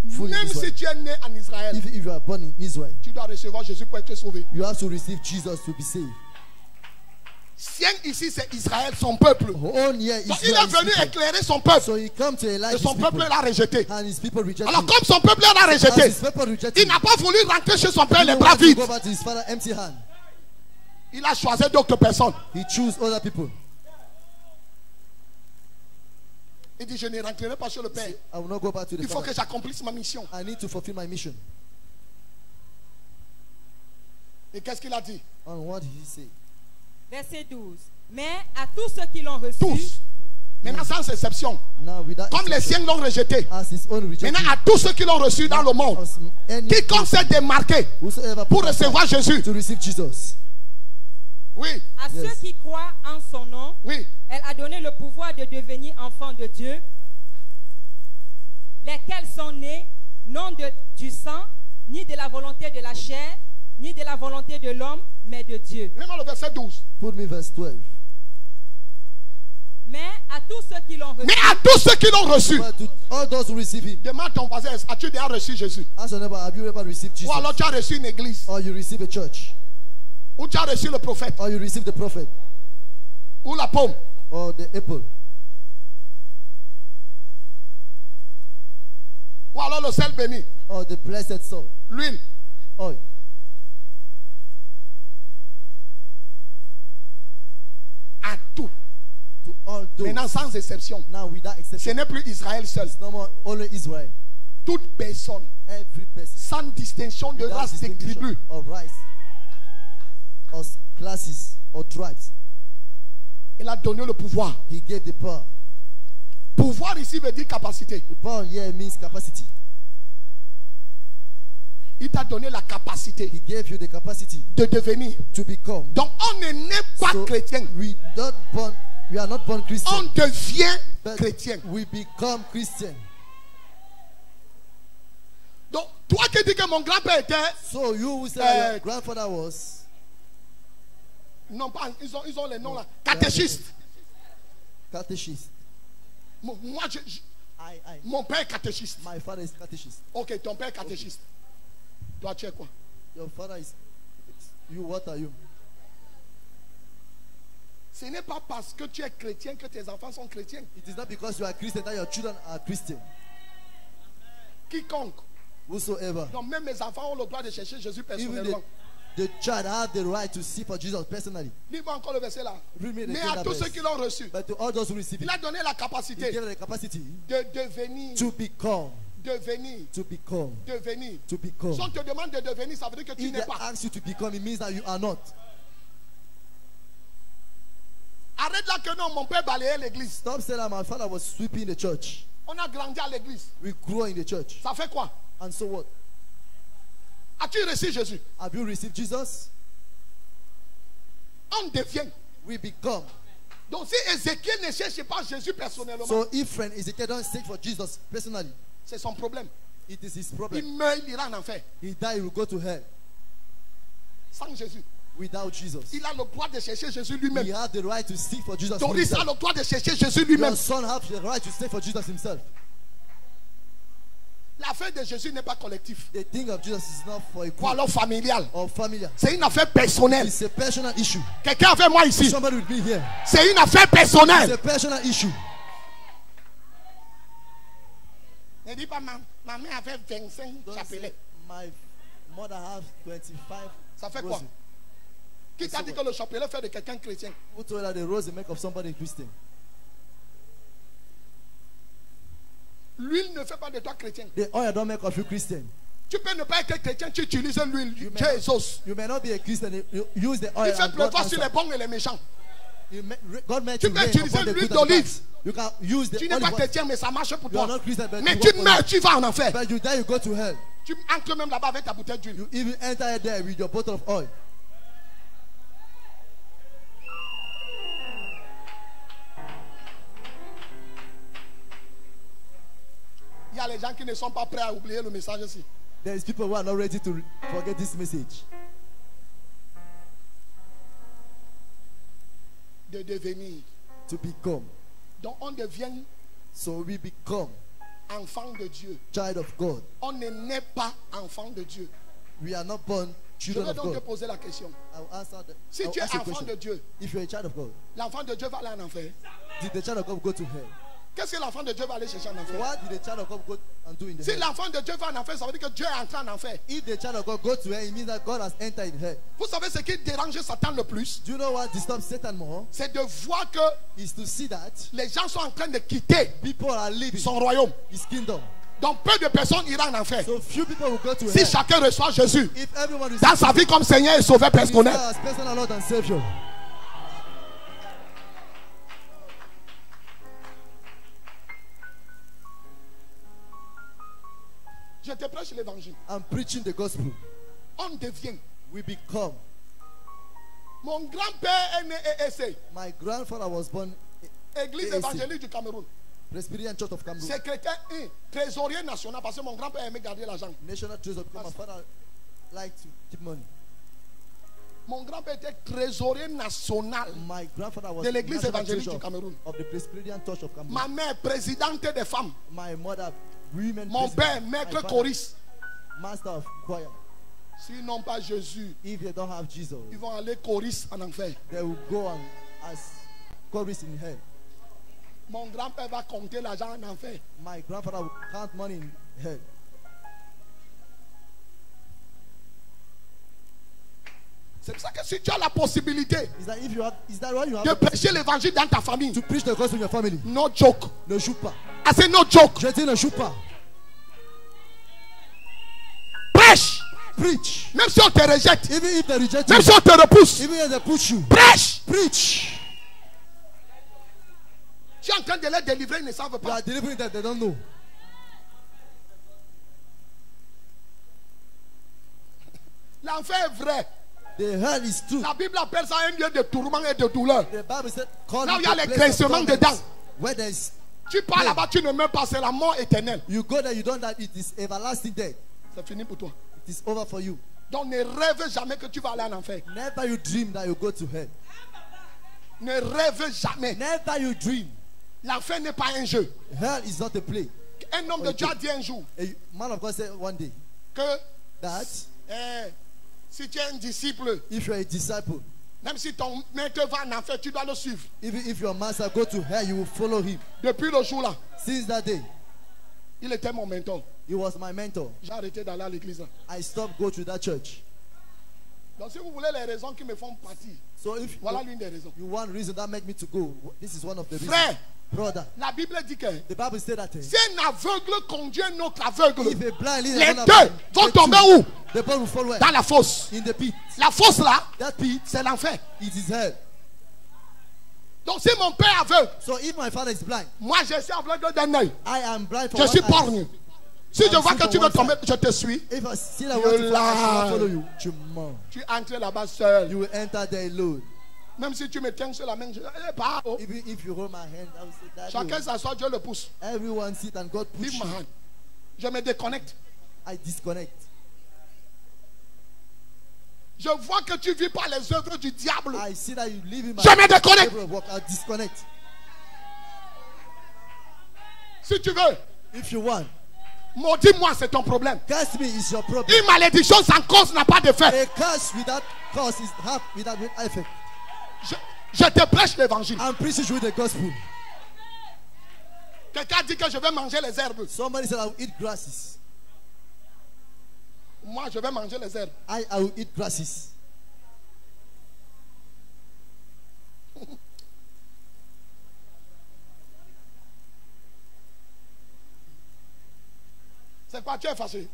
fool in Même si Israel. tu es né en Israël, If you are born in Israel, tu dois recevoir Jésus pour être sauvé. you have to receive Jesus to be saved. Sienne ici, c'est Israël, son peuple. On here Donc il Israel est is venu people. éclairer son peuple. So he come to Et enlighten son his peuple people. l'a rejeté. And his people reject Alors him. comme son peuple l'a As rejeté, his people reject il him, n'a pas voulu rentrer chez son père he les didn't bras want to vides. go back to his father empty hand. Il a choisi d'autres personnes. He choose other people. Il dit, je ne rentrerai pas chez le père. I will not go back to the Il faut father. que j'accomplisse ma mission. I need to fulfill my mission. Et qu'est-ce qu'il a dit? And what did he say? Verset 12. Mais à tous ceux qui l'ont reçu, Tous. Maintenant, sans exception. Now without Comme les exception, siens l'ont rejeté. as his own reject Maintenant, him, à tous ceux qui l'ont reçu dans le monde. as any Quiconque s'est démarqué whosoever pour put aside recevoir Jésus. to receive Jesus. Oui, à Yes. ceux qui croient en son nom, oui. elle a donné le pouvoir de devenir enfants de Dieu, lesquels sont nés, non du sang, ni de la volonté de la chair, ni de la volonté de l'homme, mais de Dieu. Mets-moi le verset 12. Put me verse 12. Mais à tous ceux qui l'ont reçu, Mais à tous ceux qui l'ont reçu, But to all those who receive him, demande ton voisin, as-tu déjà reçu Jésus? ask your neighbor, have you ever received Jesus? Ou alors tu as reçu une église? Or you receive a church? Ou tu as reçu le prophète? Or you receive the prophet? Ou la pomme? Or the apple? Ou alors le sel béni? Or the blessed soul? L'huile? Oil? À tout. To all those. Maintenant sans exception. Now without Ce exception. n'est plus Israël seul. It's no more only Israel. Toute personne, Every person. sans distinction de Without race, de distinction tribu, of race, or classes, or tribes. il a donné le pouvoir. He gave the power. Pouvoir ici veut dire capacité. The power here means capacity. Il t'a donné la capacité He gave you the capacity de devenir. to become. Donc on ne naît pas So chrétien. we are not born On Christian. devient But chrétien. we become Christian. Donc toi qui dis que mon grand-père était... So you who say Uh, your grandfather was Non pas, ils ont les noms là. Catéchiste. catechist. Moi, I, mon père est catéchiste. my father is catechist. Ok, ton père est catéchiste. Toi tu es quoi? Your father is you. What are you? Ce n'est pas parce que tu es chrétien que tes enfants sont chrétiens. It is not because you are Christian that your children are Christian. Quiconque. Whosoever. Donc même mes enfants ont le droit de chercher Jésus Even personnellement. the child have the right to seek for Jesus personally. Lis-moi encore le verset là. Read me the Mais same à tous verse. ceux qui l'ont reçu, But to all those who receive il it, a donné la he capacité gave the capacity de devenir. to become. Devenir. To become. Devenir. To become. Si on te demande de devenir, ça veut dire que tu If n'es they pas. ask you to become, it means that you are not. Arrête là que non, mon père balayait l'église. Stop saying that my father was sweeping the church. On a grandi à l'église. We grow in the church. Ça fait quoi? And so what? As-tu reçu Jésus? Have you received Jesus? On devient. We become. Donc si Ézéchiel ne cherche pas Jésus personnellement, So if friend Ezekiel don't seek for Jesus personally, c'est son problème. it is his Il problem. meurt, il ira en enfer. He die, he will go to hell. Sans Jésus. Without Jesus, Il a le droit de chercher Jésus he lui-même. have the right to seek for Jesus Doris a himself. le droit de chercher Jésus lui-même. Your son have the right to seek for Jesus himself. L'affaire de Jésus n'est pas collective. The thing of Jesus is not for a Ou group alors familial. or familiar. C'est une affaire personnelle. It's a personal issue. Quelqu'un avec moi ici. Somebody will be here. C'est une affaire It's personnelle. a personal issue. Ne dis pas, ma mère avait 25 Don't say, chapelets. my mother have 25 Ça fait quoi? roses. Qui t'a dit que le chapelet fait de quelqu'un chrétien? Who told her the rose they make of somebody Christian? L'huile ne fait pas de toi chrétien. The oil don't make of you Christian. Tu peux ne pas être chrétien, tu utilises l'huile. You may, Jésus. you may not be a Christian. You use the oil. Il fait And God, pleuvoir sur answer. les bons et les méchants. God made Tu to peux rain utiliser upon the l'huile good and the d'olive. bad. You can use the Tu n'es olive pas oil. chrétien, mais ça marche pour You are toi. not Christian, but Mais you tu work for meurs, it. tu vas en enfer. But you die, you go to hell. Tu entres même là-bas avec ta bouteille d'huile. You even enter there with your bottle of oil. Il y a les gens qui ne sont pas prêts à oublier le message ici. There is people who are not ready to forget this message. De devenir. To become. Donc on devient So we become enfant de Dieu. child of God. On ne naît pas enfant de Dieu. We are not born Je children vais of donc te God. poser la question. I will answer the, Si I will tu es ask a enfant question. de Dieu, If you're a child of God, l'enfant de Dieu va aller en enfer. did the child of God go to hell? Qu'est-ce que l'enfant de Dieu va aller chercher en enfer? What did the child of God go and do in the Si hell? l'enfant de Dieu va en enfer, ça veut dire que Dieu est entré en enfer. If the child of God go to hell, it means that God has entered in hell. Vous savez ce qui dérange Satan le plus? Do you know what disturbs Satan more? C'est de voir que Is to see that les gens sont en train de quitter people are leaving son royaume. his kingdom. Donc peu de personnes iront en enfer. So few people will go to Si hell. chacun reçoit Jésus If everyone dans receives sa vie comme Seigneur et Sauveur personnel, as personal Lord and Savior. je te prêche l'évangile. I'm preaching the gospel. On devient. We become. Mon grand-père est né et essayé. My grandfather was born Église AAC. évangélique du Cameroun. Presbyterian Church of Cameroon. Secrétaire 1, trésorier national, parce que mon grand-père aimait garder l'argent. National Treasury, because my father liked to keep money. Mon grand-père était trésorier national My grandfather was de l'église national évangélique treasurer du Cameroun. of the Presbyterian Church of Cameroon. Ma mère, présidente des femmes. My mother, women. Mon president. père, My maître father, choriste. master of choir. S'ils n'ont pas Jésus, If they don't have Jesus, ils vont aller choriste en enfer. they will go on as chorus in hell. Mon grand-père va compter l'argent en enfer. My grandfather will count money in hell. C'est pour ça que si tu as la possibilité Is that why you have de prêcher l'évangile dans ta famille, to preach the gospel in your family? no joke. Ne joue pas. I say no joke. Je dis ne joue pas. Prêche. Preach. Même si on te rejette, Even if they reject même you, si on te repousse, even if they push you, prêche. preach. Tu es en train de les délivrer, ils ne savent You pas. are delivering that they don't know. L'enfer est vrai. The hell is true. La Bible appelle ça un lieu de tourment et de douleur. The Bible said, call Là où it il y a a les place of grincements torment. dedans. Where there is, Tu pars là-bas, tu ne meurs pas, c'est la mort éternelle. you go there, you don't die. It is everlasting death. C'est fini pour toi. It is over for you. Donc ne rêve jamais que tu vas aller en enfer. Never you dream that you go to hell. Ne rêve jamais. Never you dream. L'enfer n'est pas un jeu. Hell is not a play. Un homme de Dieu a dit un jour A man of God said one day que that si tu es un disciple, if you are a disciple, même si ton maître va en enfer, tu dois le suivre. even if your master go to hell, you will follow him. Depuis le jour-là, Since that day, il était mon mentor. he was my mentor. J'ai arrêté d'aller à l'église. I stopped go to that church. Donc si vous voulez les raisons qui me font partir, So if voilà l'une des raisons. you want reason that make me to go, this is one of the reasons. Frère, Brother, la Bible dit que the Bible said that si un aveugle conduit un autre aveugle, if a blind leader les another deux blind, vont the tomber two, où? the both will fall where? Dans la fosse. In the pit. La fosse là, That pit, c'est l'enfer. it is hell. Donc si mon père est aveugle, So if my father is blind, moi je suis aveugle d'un œil. I am blind for Je one suis eye. borgne. Si je I'm vois see que for tu veux one tomber, side. je te suis. If I see that I want to You fall, I shall not lie. follow you. Tu mens. Tu entres là-bas seul. You will enter there alone. Même si tu me tiens sur la main, je dis, pas. Oh. Even if you hold my hand, I will say that. Chacun s'assoit, Dieu le pousse. Everyone sit and God push Leave you. my hand. Je me déconnecte. I disconnect. Je vois que tu vis par les œuvres du diable. I see that you live in my Je me déconnecte. area of work. I disconnect. Si tu veux, If you want, maudis-moi, c'est ton problème. curse me is your problem. Une malédiction sans cause n'a pas d'effet. A curse without cause is half without effect. Je te prêche l'évangile. I'm preaching with the gospel. Quelqu'un dit que je vais manger les herbes. Somebody said I will eat grasses. Moi, je vais manger les herbes. I will eat grasses. C'est quoi? Tu es fâché?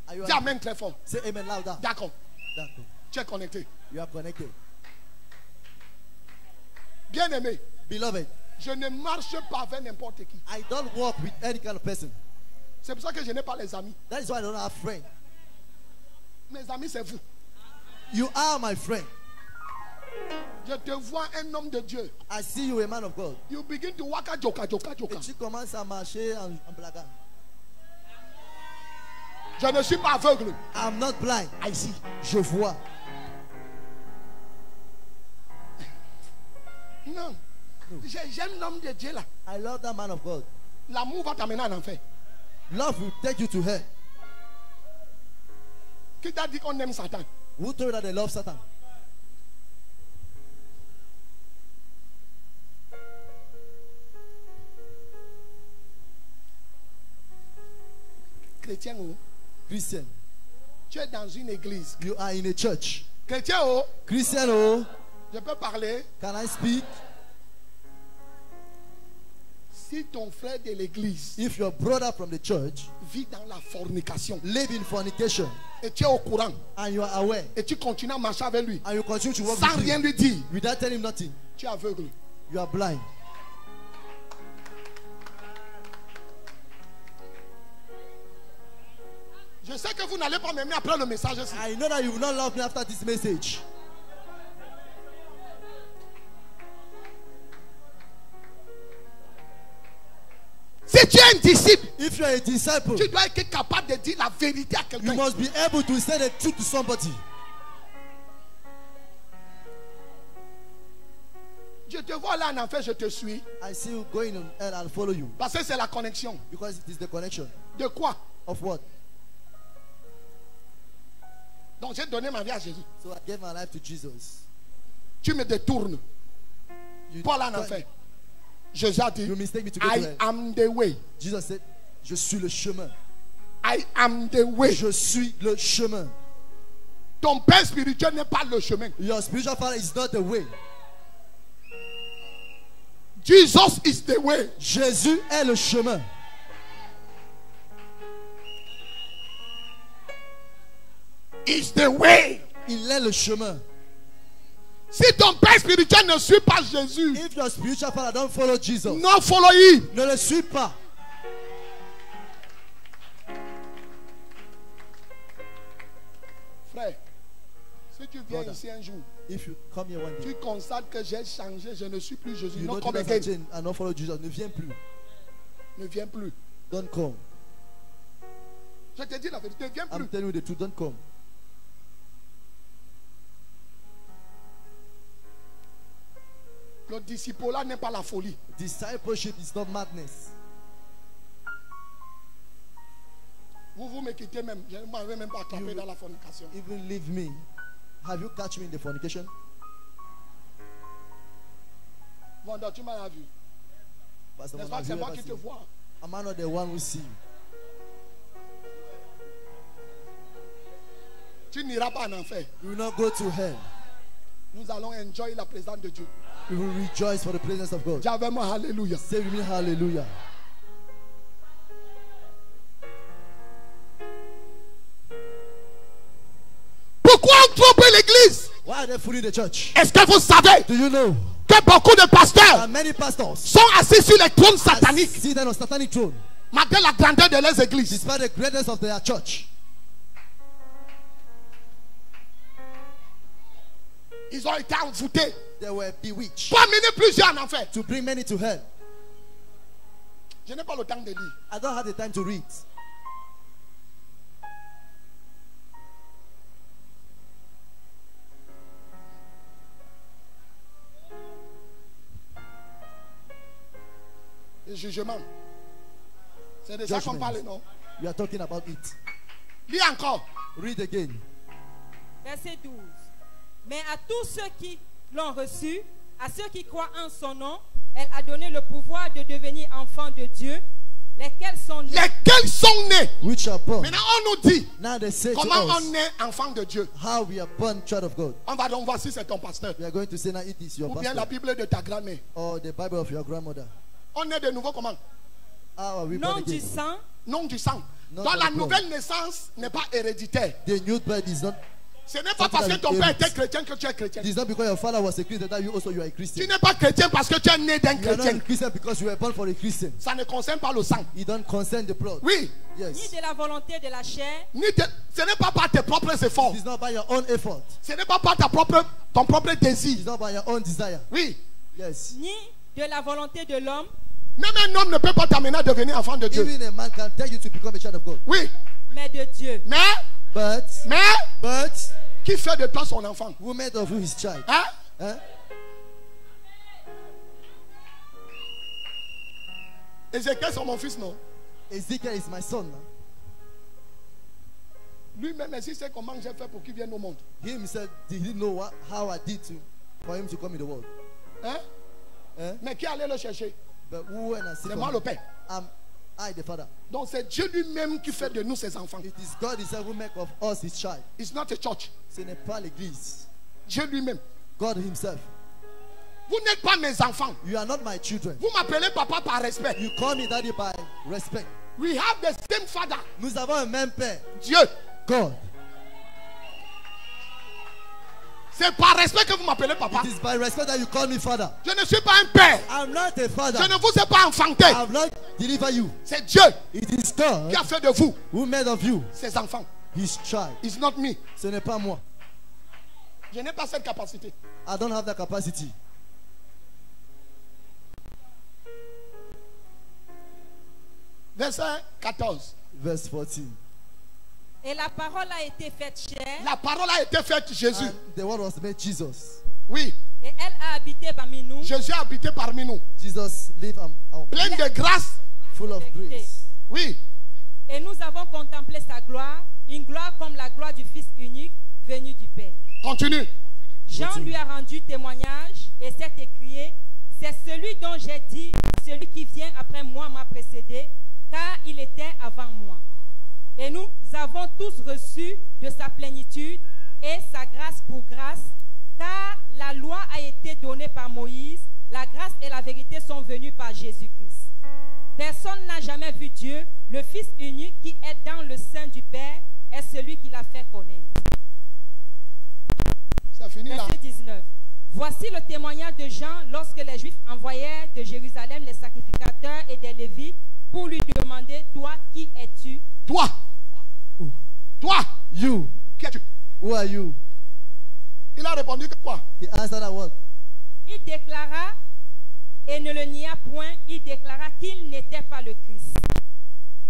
Are you Dis amen très fort. Say amen louder. D'accord. D'accord. Tu es connecté. You are connected. Bien-aimé, Beloved, je ne marche pas avec n'importe qui. I don't walk with any kind of person. C'est pour ça que je n'ai pas les amis. That is why I don't have friends. Mes amis, c'est vous. You are my friend. Je te vois un homme de Dieu. I see you a man of God. You begin to waka joka joka Et joka. tu commences à marcher en blaguant. Je ne suis pas aveugle. I'm not blind. I see. Je vois. Non. J'aime l'homme de Dieu là. I love that man of God. L'amour va t'amener en enfer. Love will take you to hell. Qui t'a dit qu'on aime Satan? Who told you that they love Satan? Chrétien, oh. Christian. Tu es dans une église. You are in a church. Chrétien, oh. Christian, oh. Je peux parler. Can I speak? Si ton frère de l'église If your brother from the church vit dans la fornication live in fornication et tu es au courant and you are aware et tu continues à marcher avec lui and you continue to walk sans with rien him lui dire, without telling him nothing, tu es aveugle. you are blind. Je sais que vous n'allez pas m'aimer après le message ici. I know that you will not love me after this message. un disciple, If you are a disciple, tu dois être capable de dire la vérité à you quelqu'un. must be able to say the truth to somebody. Je te vois là en enfer, je te suis. I see you going on hell, I'll follow you. Parce que c'est la connexion. Because it is the connection. De quoi? Of what? Donc j'ai donné ma vie à Jésus. So I gave my life to Jesus. Tu me détournes. You, Paul en enfer. Jésus a dit, you mistake me to go to I hell. am the way. Jesus said, je suis le chemin. I am the way. Je suis le chemin. Ton père spirituel n'est pas le chemin. Your spiritual father is not the way. Jesus is the way. Jésus est le chemin. Is the way. Il est le chemin. Si ton père spirituel ne suit pas Jésus, If your spiritual father don't follow Jesus, non follow him. ne le suis pas. Frère, si tu viens Brother. ici un jour, If you come here one day, tu constates que j'ai changé, je ne suis plus Jésus. you Non, know comme that I again. change and not follow Jesus, ne viens plus. Ne viens plus. Don't come. Je te dis la vérité, ne viens I'm plus. telling you the truth, don't come. Le disciple-là n'est pas la folie. Discipleship is not madness. Vous me quittez même. Je ne m'avais même pas attrapé You- dans la fornication. Even leave me. Have you catch me in the fornication? Vanda, tu m'as vu. Pastor N'est-ce Mona, pas que have c'est you moi ever qui te seen? vois? Am I not the one who see you? Tu n'iras pas en enfer. You will not go to hell. Nous allons enjoy la présence de Dieu. You will rejoice for the presence of God. Dis avec moi, alléluia. Say with me, hallelujah. Pourquoi on trompe l'église? Why are they fooling the church? Est-ce que vous savez Do you know que beaucoup de pasteurs that many pastors sont assis sur les trônes are sataniques seated on satanic throne malgré la grandeur de leurs églises? despite the greatness of their church? Ils ont été envoûtés They were bewitched pour amener plusieurs en enfer. to bring many to hell. Je n'ai pas le temps de lire. I don't have the time to read. Le jugement. C'est de ça qu'on Judgment. parle, non? We are talking about it. Lis encore. Read again. Verset 12. Mais à tous ceux qui l'ont reçu, à ceux qui croient en son nom, elle a donné le pouvoir de devenir enfants de Dieu, lesquels sont nés. Lesquels sont nés. Which are born. Maintenant, on nous dit Now they say comment to us on est enfant de Dieu. how we are born child of God. On va donc voir si c'est ton pasteur We are going to say now it is your ou bien la pastor Bible de ta grand-mère. or the Bible of your grandmother. On est de nouveau comment? How are we born Non du again? sang, Nom du sang. Not Donc by la blood. nouvelle naissance n'est pas héréditaire. The new birth is not. Ce n'est pas Something parce que that ton is père hereditary. était chrétien que tu es chrétien. It is not because your father was a Christian that you are a Tu Christian. n'es pas chrétien parce que tu es né d'un You are not chrétien. a Christian because you were born for a Christian. Ça ne concerne pas le sang. You don't concern the blood. Oui. ni Yes. de la volonté de la chair, Ce n'est pas par tes propres efforts. It is not by your own effort. Ce n'est pas par ton propre It désir. is not by your own desire. Oui. Yes. ni de la volonté de l'homme, Même un homme ne peut pas t'amener à devenir enfant de Dieu. Even a man can tell you to become a child of God. Oui. mais de Dieu. Mais But qui fait de toi son enfant? who made of you his child? Hein? Huh? Ézéchiel, c'est mon fils, non? Ezekiel is my son. Lui-même, il sait comment j'ai fait pour qu'il vienne au monde. He himself did he know how I did for him to come in the world. Hein? Eh? Mais qui allait le chercher? But who went and C'est seek moi him? le Père. I the father. Donc c'est Dieu lui-même qui fait de nous ses enfants. It is God himself who make of us his child. It's not a church. Ce n'est pas l'église. Dieu lui-même. God himself. Vous n'êtes pas mes enfants. You are not my children. Vous m'appelez papa par respect. You call me daddy by respect. We have the same father. Nous avons un même père. Dieu. God. C'est par respect que vous m'appelez papa. It is by respect that you call me father. Je ne suis pas un père. I'm not a father. Je ne vous ai pas enfanté. I have not delivered you. C'est Dieu It is God qui a fait de vous who made of you ses enfants. his child. It's not me. Ce n'est pas moi. Je n'ai pas cette capacité. I don't have that capacity. Verset 14. Verse 14. Et la parole a été faite chair. La parole a été faite Jésus. And the word was made Jesus. Oui. Et elle a habité parmi nous. Jésus a habité parmi nous. Jesus lived Plein de grâce. full of grace. Oui. Et nous avons contemplé sa gloire, une gloire comme la gloire du Fils unique venu du Père. Continue. Jean lui a rendu témoignage et s'est écrié, c'est celui dont j'ai dit, celui qui vient après moi m'a précédé, car il était avant moi. Et nous avons tous reçu de sa plénitude et sa grâce pour grâce, car la loi a été donnée par Moïse, la grâce et la vérité sont venues par Jésus-Christ. Personne n'a jamais vu Dieu, le Fils unique qui est dans le sein du Père est celui qui l'a fait connaître. C'est fini là. Verset 19. Voici le témoignage de Jean lorsque les Juifs envoyèrent de Jérusalem les sacrificateurs et des Lévites pour lui demander, toi, qui es-tu? Toi. Who? Toi. You. Qui es-tu? Who are you? Il a répondu que quoi? He answered what? Il déclara, et ne le nia point, il déclara qu'il n'était pas le Christ.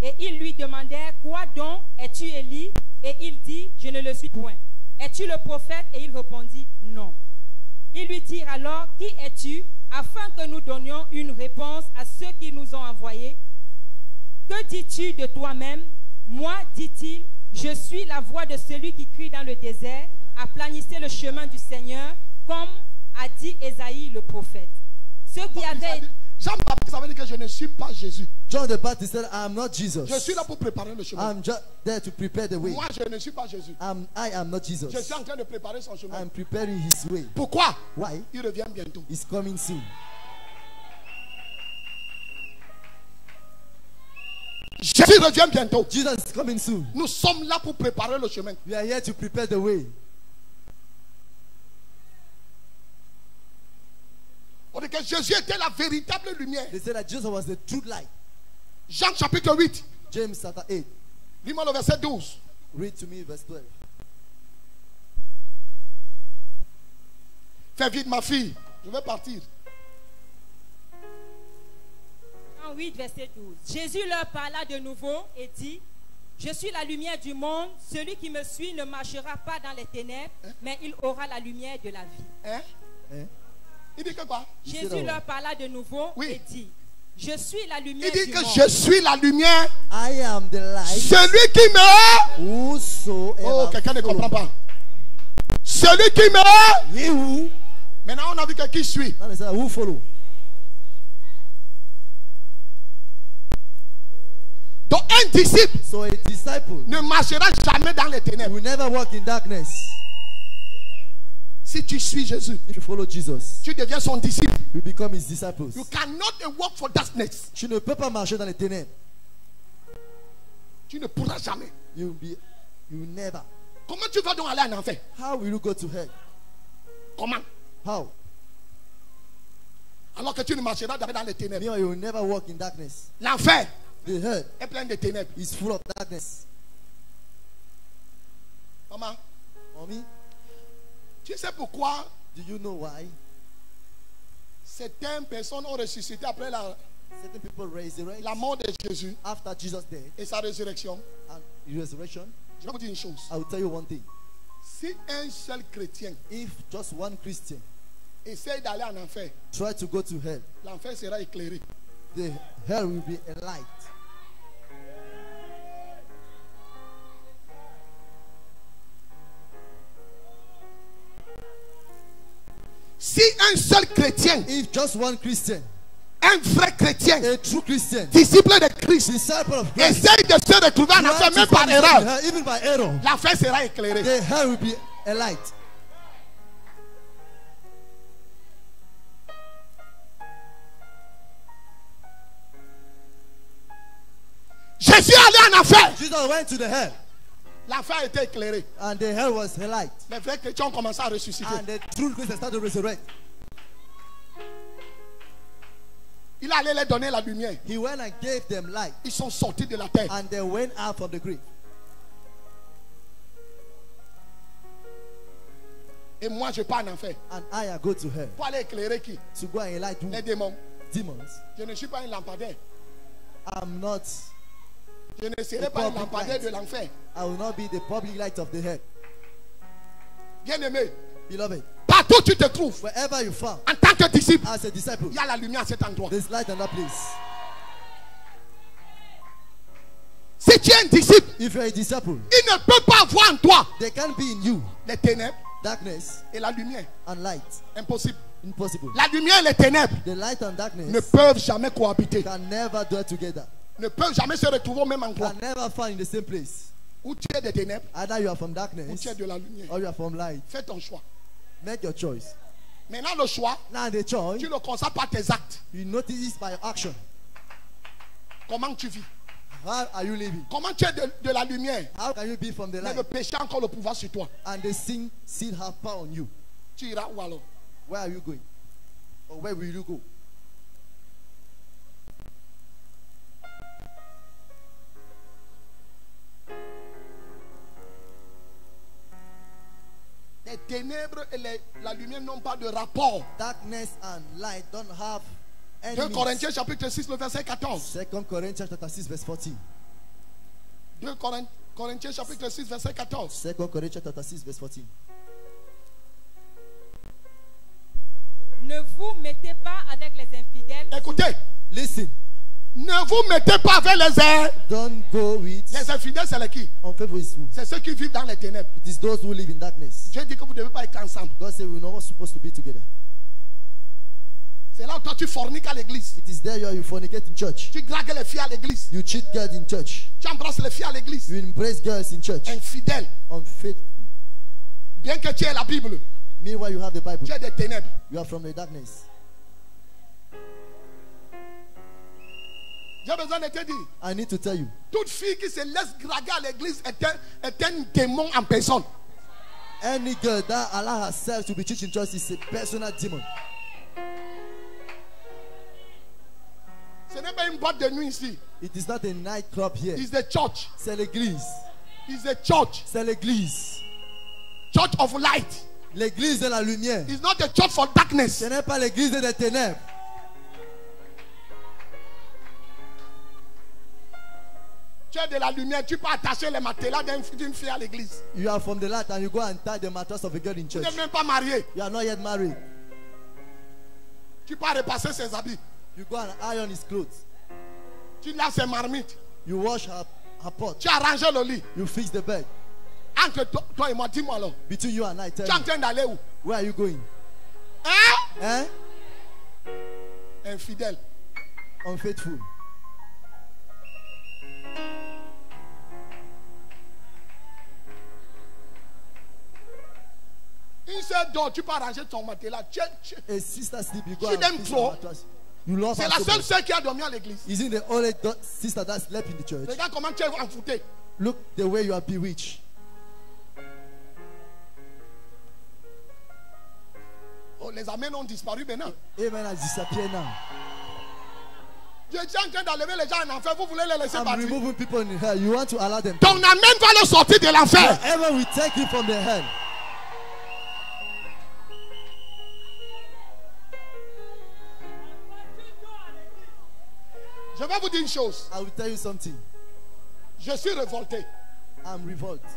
Et ils lui demandèrent, quoi donc? Es-tu Élie? Et il dit, je ne le suis point. Es-tu le prophète? Et il répondit, non. Ils lui dirent alors, qui es-tu? Afin que nous donnions une réponse à ceux qui nous ont envoyés. Que dis-tu de toi-même? Moi, dit-il, je suis la voix de celui qui crie dans le désert, aplanissez le chemin du Seigneur, comme a dit Ésaïe le prophète. Ceux qui avaient... Jean-Baptiste avait dit que je ne suis pas Jésus. John the Baptist said, I am not Jesus. Je suis là pour préparer le chemin. I'm just there to prepare the way. Moi, je ne suis pas Jésus. I am not Jesus. Je suis en train de préparer son chemin. I'm preparing his way. Pourquoi? Why? Il revient bientôt. He's coming soon. Jésus revient bientôt. Jesus is coming soon. Nous sommes là pour préparer le chemin. We are here to prepare the way. On dit que Jésus était la véritable lumière. They said that Jesus was the true light. Jean chapitre 8. James chapter 8. Lis-moi le verset 12. Read to me verse 12. Fais vite ma fille. Je vais partir. Jean 8, verset 12. Jésus leur parla de nouveau et dit, je suis la lumière du monde. Celui qui me suit ne marchera pas dans les ténèbres, mais il aura la lumière de la vie. Hein? Eh? Il dit que quoi? Jésus leur parla de nouveau Oui. et dit, je suis la lumière Il dit du que monde. je suis la lumière. I am the light. Celui qui me... Whosoever Oh, quelqu'un ne follow- comprend pas. Celui qui me... He who. Maintenant, on a vu que qui suit. Now they said, who follow? Donc un disciple So a disciple ne marchera jamais dans les ténèbres. will never walk in darkness. Si tu suis Jésus, If you follow Jesus, tu deviens son disciple. you become his disciples. You cannot walk for darkness. Tu ne peux pas marcher dans les ténèbres. Tu ne pourras jamais. You will never. Comment tu vas donc aller en enfer? How will you go to hell? Comment? How? Alors que tu ne marcheras jamais dans les ténèbres. Meanwhile, you will never walk in darkness. L'enfer The hell est plein de ténèbres. is full of darkness. Maman, Mommy, tu sais pourquoi do you know why certaines personnes ont ressuscité après certain people resurrect la mort de Jésus after Jesus' death et sa résurrection? and resurrection? Je vais vous dire une chose. I will tell you one thing. Si un seul chrétien If just one Christian essaye d'aller en enfer, try to go to hell, l'enfer sera éclairé. the hell will be a light. Si un seul chrétien, If just one Christian, un vrai chrétien, a true Christian, disciple de Christ, disciple of Christ, essaye de se retrouver en enfer try même to par find himself in erreur, hell, even by error, l'enfer sera éclairé. the hell will be a light. Jésus allait en enfer. Jesus went to the hell, L'enfer a été éclairé. and the hell was a light. Les vrais chrétiens ont commencé à ressusciter. And the true Christians started to resurrect. Il allait leur donner la lumière. He went and gave them light, Ils sont sortis de la terre. and they went out from the grave. Et moi, je pars en enfer. And I go to hell Pour aller éclairer qui? to go and light who? Les démons. Demons. Je ne suis pas un lampadaire. I'm not Je ne serai pas un lampadaire de l'enfer. I will not be the public light of the head. Bien-aimé, Beloved, partout où tu te trouves, wherever you found en tant que disciple, as a disciple, il y a la lumière à cet endroit. there's light in that place. Si tu es un disciple, If you're a disciple, il ne peut pas avoir en toi there can be in you les ténèbres darkness et la lumière. and light. Impossible. Impossible. La lumière et les ténèbres The light and ne darkness peuvent jamais cohabiter. can never dwell together. Ne peuvent jamais se retrouver au même endroit. Can never find in the same place. Où tu es des ténèbres, Either you are from où darkness tu es de la lumière. or you are from light. Fais ton choix. Make your choice. Maintenant, le choix, Now the choice, tu le constates par tes actes. you notice this by action. Comment tu vis? How are you living? Comment tu es de la lumière? How can you be from the Mais light le péché a encore le pouvoir sur toi. and the sin still have power on you? Tu iras où alors? Where are you going? Or where will you go? Les ténèbres et la lumière n'ont pas de rapport. Darkness and light don't have 2 any. Corinthiens chapitre 6, le verset 14. 2 Corinthians chapter 6 verse 14. 2 Corinthiens chapitre 6, verset 14. 2 Corinthians chapter 6 verse 14. Ne vous mettez pas avec les infidèles. Écoutez, Listen, ne vous mettez pas avec les airs. don't go with Les infidèles, c'est les qui? unfaithful. C'est ceux qui vivent dans les ténèbres. It is those who live in darkness. Dieu dit que vous ne devez pas être ensemble. God said we're not supposed to be together. C'est là où toi tu forniques à l'église. It is there you fornicate in church. Tu dragues les filles à l'église. You cheat girls in church. Tu embrasses les filles à l'église. You embrace girls in church. Infidèle. Unfaithful. Bien que tu aies la Bible, Meanwhile, you have the Bible. tu es des ténèbres. You are from the darkness. J'ai besoin de te dire, I need to tell you, toute fille qui se laisse draguer à l'église est un démon en personne. any girl that allow herself to be cheated in church is a personal demon. Ce n'est pas une boîte de nuit ici. It is not a nightclub here. It's the church. C'est l'église. It's the church. C'est l'église. Church of light. L'église de la lumière. It's not the church for darkness. Ce n'est pas l'église des ténèbres. Tu es de la lumière, tu peux attacher les matelas d'une fille à l'église. You are from the light and you go and tie the mattress of a girl in Tu church. n'es même pas marié. You are not yet married. Tu peux repasser ses habits. You go and iron his clothes. Tu laves ses marmites. You wash her pot. Tu as rangé le lit. You fix the bed. Entre toi et moi, dis-moi alors. Between you and I, tell Tu es en me, train d'aller où? where are you going? Hein? Eh? Infidèle. Unfaithful. Une seule dort, tu peux arranger ton matelas. A sister sleep, you go She and them fix throw. her mattress. You love C'est her la so seule much. sœur qui a dormi à l'église. Isn't the only sister that slept in the church? Regarde comment tu es enfouté. Look the way you are bewitched. Oh, les amens ont disparu maintenant. Amen has disappeared now. Je suis en train d'enlever les gens en enfer. Vous voulez les laisser I'm partir. removing people in hell. You want to allow them. Ton amen va le sortir de l'enfer. Wherever we take you from the hell. Je vais vous dire une chose. I will tell you something. Je suis révolté. I'm revolted.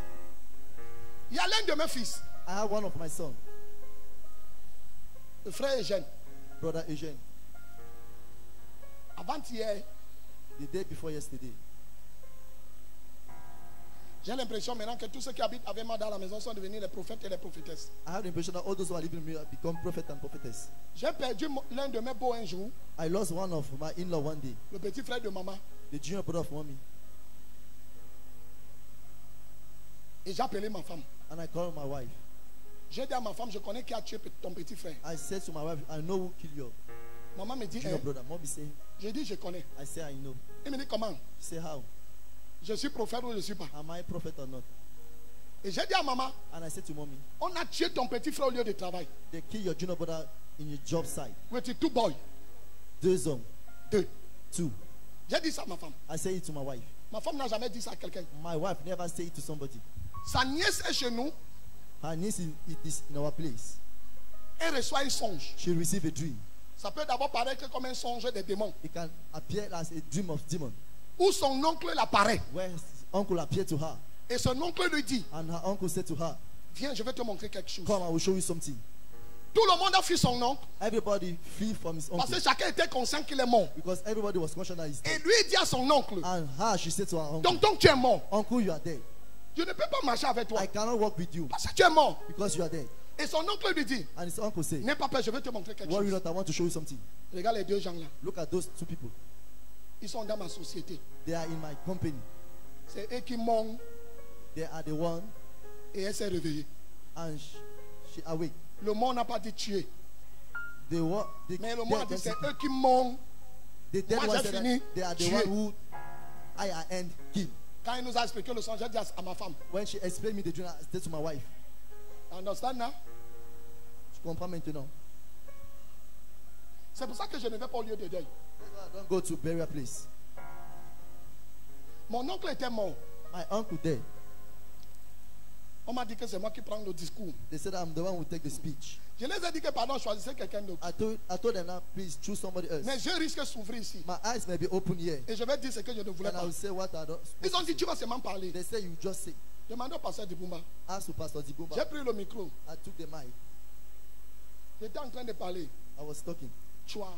Il y a l'un de mes fils, I have one of my sons, le frère Eugène. brother Eugène, Avant-hier, the day before yesterday. j'ai l'impression maintenant que tous ceux qui habitent avec moi dans la maison sont devenus les prophètes et les prophétesses. I have the impression that all those who are living with me have become prophet and prophetess. J'ai perdu l'un de mes beaux un jour, I lost one of my in-law one day, le petit frère de maman, the junior brother of mommy, et j'ai appelé ma femme. and I called my wife. J'ai dit à ma femme, je connais qui a tué ton petit frère. I said to my wife, I know who killed your Maman me dit, junior hein? brother. Mommy say, J'ai dit, je connais. I say I know. Il me dit, comment? She say how? Je suis prophète ou je ne suis pas? Am I prophet or not? Et j'ai dit à maman, And I said to mommy, on a tué ton petit frère au lieu de travail. they kill your junior brother in your job site. With two boys. 2 hommes, 2. 2. J'ai dit ça à ma femme. I say it to my wife. Ma femme n'a jamais dit ça à quelqu'un. My wife never say it to somebody. Sa nièce est chez nous. Her niece it is in our place. Elle reçoit un songe. She received a dream. Ça peut d'abord paraître comme un songe des démons. It can appear as a dream of demon. où son oncle l'apparaît. where his uncle appeared to her. Et son oncle lui dit, And her uncle said to her, viens, je vais te montrer quelque chose. come, I will show you something. Tout le monde a fui son oncle Everybody flee from his parce uncle. que chacun était conscient qu'il est mort. Because everybody was conscious that he's Et dead. lui il dit à son oncle, And her, she said to her uncle, donc tu es mort. uncle, you are dead. Je ne peux pas marcher avec toi I cannot walk with you parce que tu es mort. because you are dead. Et son oncle lui dit, And his uncle said, n'aie pas peur, je vais te montrer quelque worry chose. not, I want to show you something. Regarde les deux gens là. Look at those two people. Ils sont dans ma société. They are in my company. C'est eux qui m'ont They are the one, et elle s'est réveillée. and she awake. Le monde n'a pas dit tuer. The Mais le monde a dit dead, c'est eux qui m'ont. the dead Moi, one j'ai said fini. that they are the Tuer. one who I end kill. Quand il nous a expliqué le son, j'ai dit à ma femme. When she explained me the dream, I said to my wife, Understand now? tu comprends maintenant? C'est pour ça que je ne vais pas au lieu de deuil. I don't go to burial place. Mon oncle était mort. My uncle dead. On m'a dit que c'est moi qui prends le discours. They said I'm the one who take the speech. Je les ai dit que pardon, choisissez quelqu'un d'autre. I told them now, please choose somebody else. Mais je risque de s'ouvrir ici. My eyes may be open here, Et je vais dire ce que je ne voulais and I pas. will say what I don't. Ils ont dit tu vas seulement parler. They say you just say. Demandez au pasteur Dibumba. Ask to Pastor Dibumba. J'ai pris le micro. I took the mic. J'étais en train de parler. I was talking. Tu vois.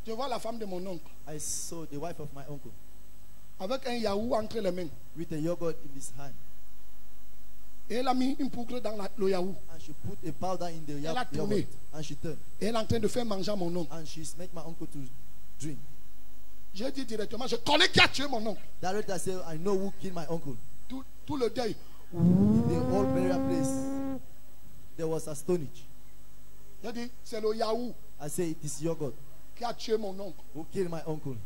Je vois la femme de mon oncle I saw the wife of my uncle avec un yaourt entre les mains. with a yogurt in his hand, Et elle a mis une poucle dans le yaourt. and she put a powder in the Elle a tourné. yogurt, and she turned, Et elle est en train de faire manger à mon oncle. and she's make my uncle to drink. J'ai dit directement, je connais qui a tué mon oncle. Directly I said, I know who killed my uncle. Tout le deuil. The whole burial place, there was astonishment. J'ai dit, c'est le yaourt I say it is yogurt qui a tué mon oncle. who killed my uncle.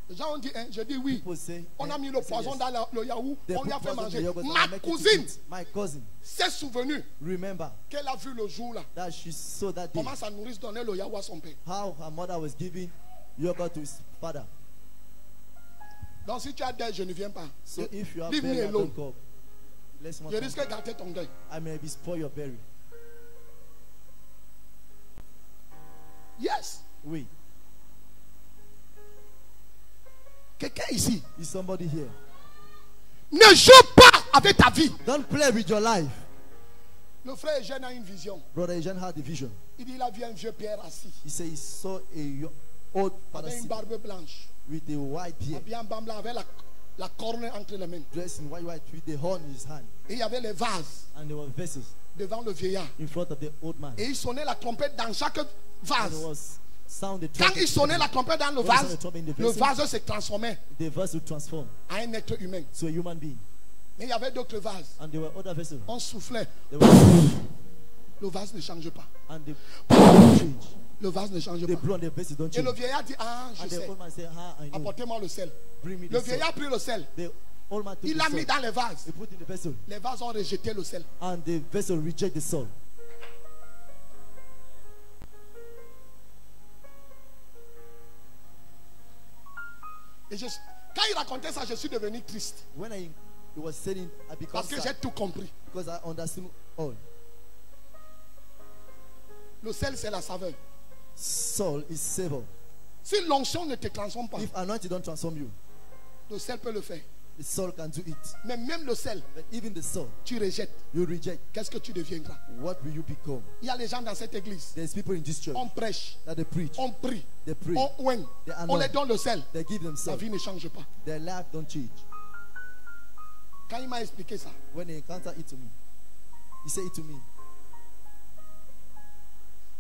Les gens ont dit, hein, j'ai dit oui. People say, On a mis I le say poison yes. dans le yaourt, They on lui a put fait poison in manger. the yogurt and Ma make it to cousine eat. My cousin, s'est souvenue remember qu'elle a vu le jour là. that she saw that day Comment sa nourrice donnait le yaourt à son père. how her mother was giving yogurt to his father. Donc si tu as deuil, je ne viens pas. So if you are Leave me buried, alone. don't come. Let's not Je come. risque de gâter ton deuil. I may be spoil your burial. Yes. Oui. Quelqu'un ici. Is somebody here? Ne joue pas avec ta vie. Don't play with your life. Le frère Eugène a une vision. Brother Eugene had a vision. Il dit il a vu un vieux père assis He said he saw old father avec une sit barbe blanche, with a white beard, habillé en blanc avec la corne entre les mains. dressed in white with the horn in his hand. Et il y avait les vases And there were vessels devant le vieillard. in front of the old man. Et il sonnait la trompette dans chaque And vase. there was sound the Quand trumpet. il sonnait la trompette dans le When he vase, sounded the trumpet in the le vessel, vase se transformait the vase would transform en un être humain. to a human being. Mais il y avait d'autres vases. And there were other vessels. On soufflait. There were, Le vase ne change pas. and the change. Le vase ne change The pas. blow and the vessels don't Et le change. vieillard dit, ah, je And the sais. old man said, I know. Apportez-moi le sel. Bring me Le the vieillard a salt. pris le sel. The old man took Il the l'a mis salt. dans les vases. He put in the vessel. Les vases ont rejeté le sel. And the vessel reject the salt. Et quand il racontait ça, je suis devenu triste. When he was saying, I become Parce que j'ai sad tout compris. because I understood all. Le sel, c'est la saveur. Salt is savor. Si l'onction ne te transforme pas, If anointing don't transform you, le sel peut le faire. the salt can do it. Mais même le sel, But even the salt, tu rejettes. you reject. Qu'est-ce que tu deviendras? What will you become? Il y a les gens dans cette église. There's people in this church On prêche, that they preach, on prie, they pray, on oigne, they on anoint, les donne le sel. they give them La salt. vie ne change pas. Their life don't change. Quand il m'a expliqué ça, When they encounter it to me, he said it to me.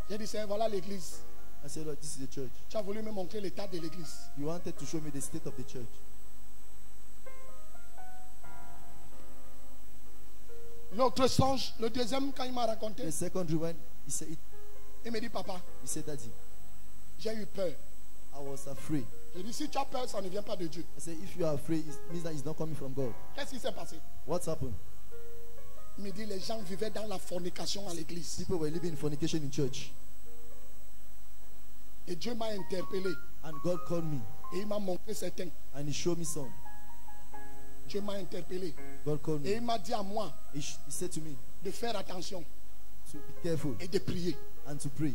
j'ai dit, Seigneur, voilà l'église. I said, Lord, this is the church. Tu as voulu me montrer l'état de l'église. You wanted to show me the state of the church. L'autre songe, le deuxième, quand il m'a raconté, The second dream, when he said it, il me dit, papa, he said, Daddy, j'ai eu peur. I was afraid. J'ai dit, si tu as peur, ça ne vient pas de Dieu. I said, if you are afraid, it means that it's not coming from God. Qu'est-ce qui s'est passé? What's happened? Il me dit, les gens vivaient dans la fornication à l'église. People were living in fornication in church. Et Dieu m'a interpellé. And God called me Et il m'a montré certains. and he showed me some. Dieu m'a interpellé. God called Et me. il m'a dit à moi He said to me de faire attention to be careful et de prier. and to pray.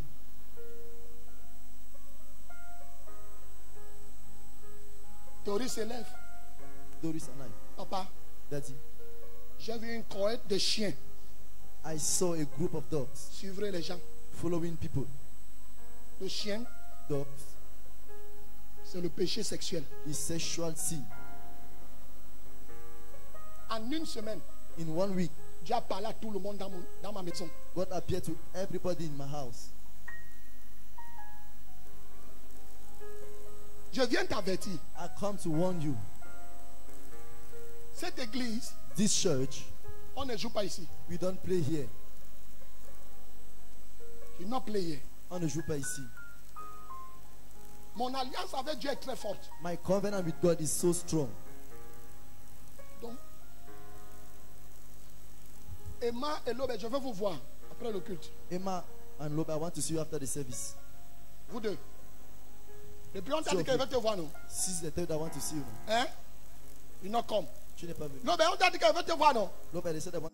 Doris se lève. Doris and I. Papa, Daddy, j'ai vu une cohorte de chiens I saw a group of dogs suivre les gens. following people. Le chien, Dogs c'est le péché sexuel. is sexual sin. En une semaine, In 1 week, Dieu a parlé à tout le monde dans ma maison. God appeared to everybody in my house. Je viens t'avertir. I come to warn you. Cette église, This church, on ne joue pas ici. we don't play here. You not play here. On ne joue pas ici. Mon alliance avec Dieu est très forte. My covenant with God is so strong. Donc, Emma et Lobe, je veux vous voir après le culte. Emma and Lobe, I want to see you after the service. Vous deux. Depuis on t'a dit qu'elle veut te voir, non? Since the third, I want to see you. Hein? You not come. Tu n'es pas venu. Lobe, on t'a dit qu'elle veut te voir, non? Lobe, they said I want.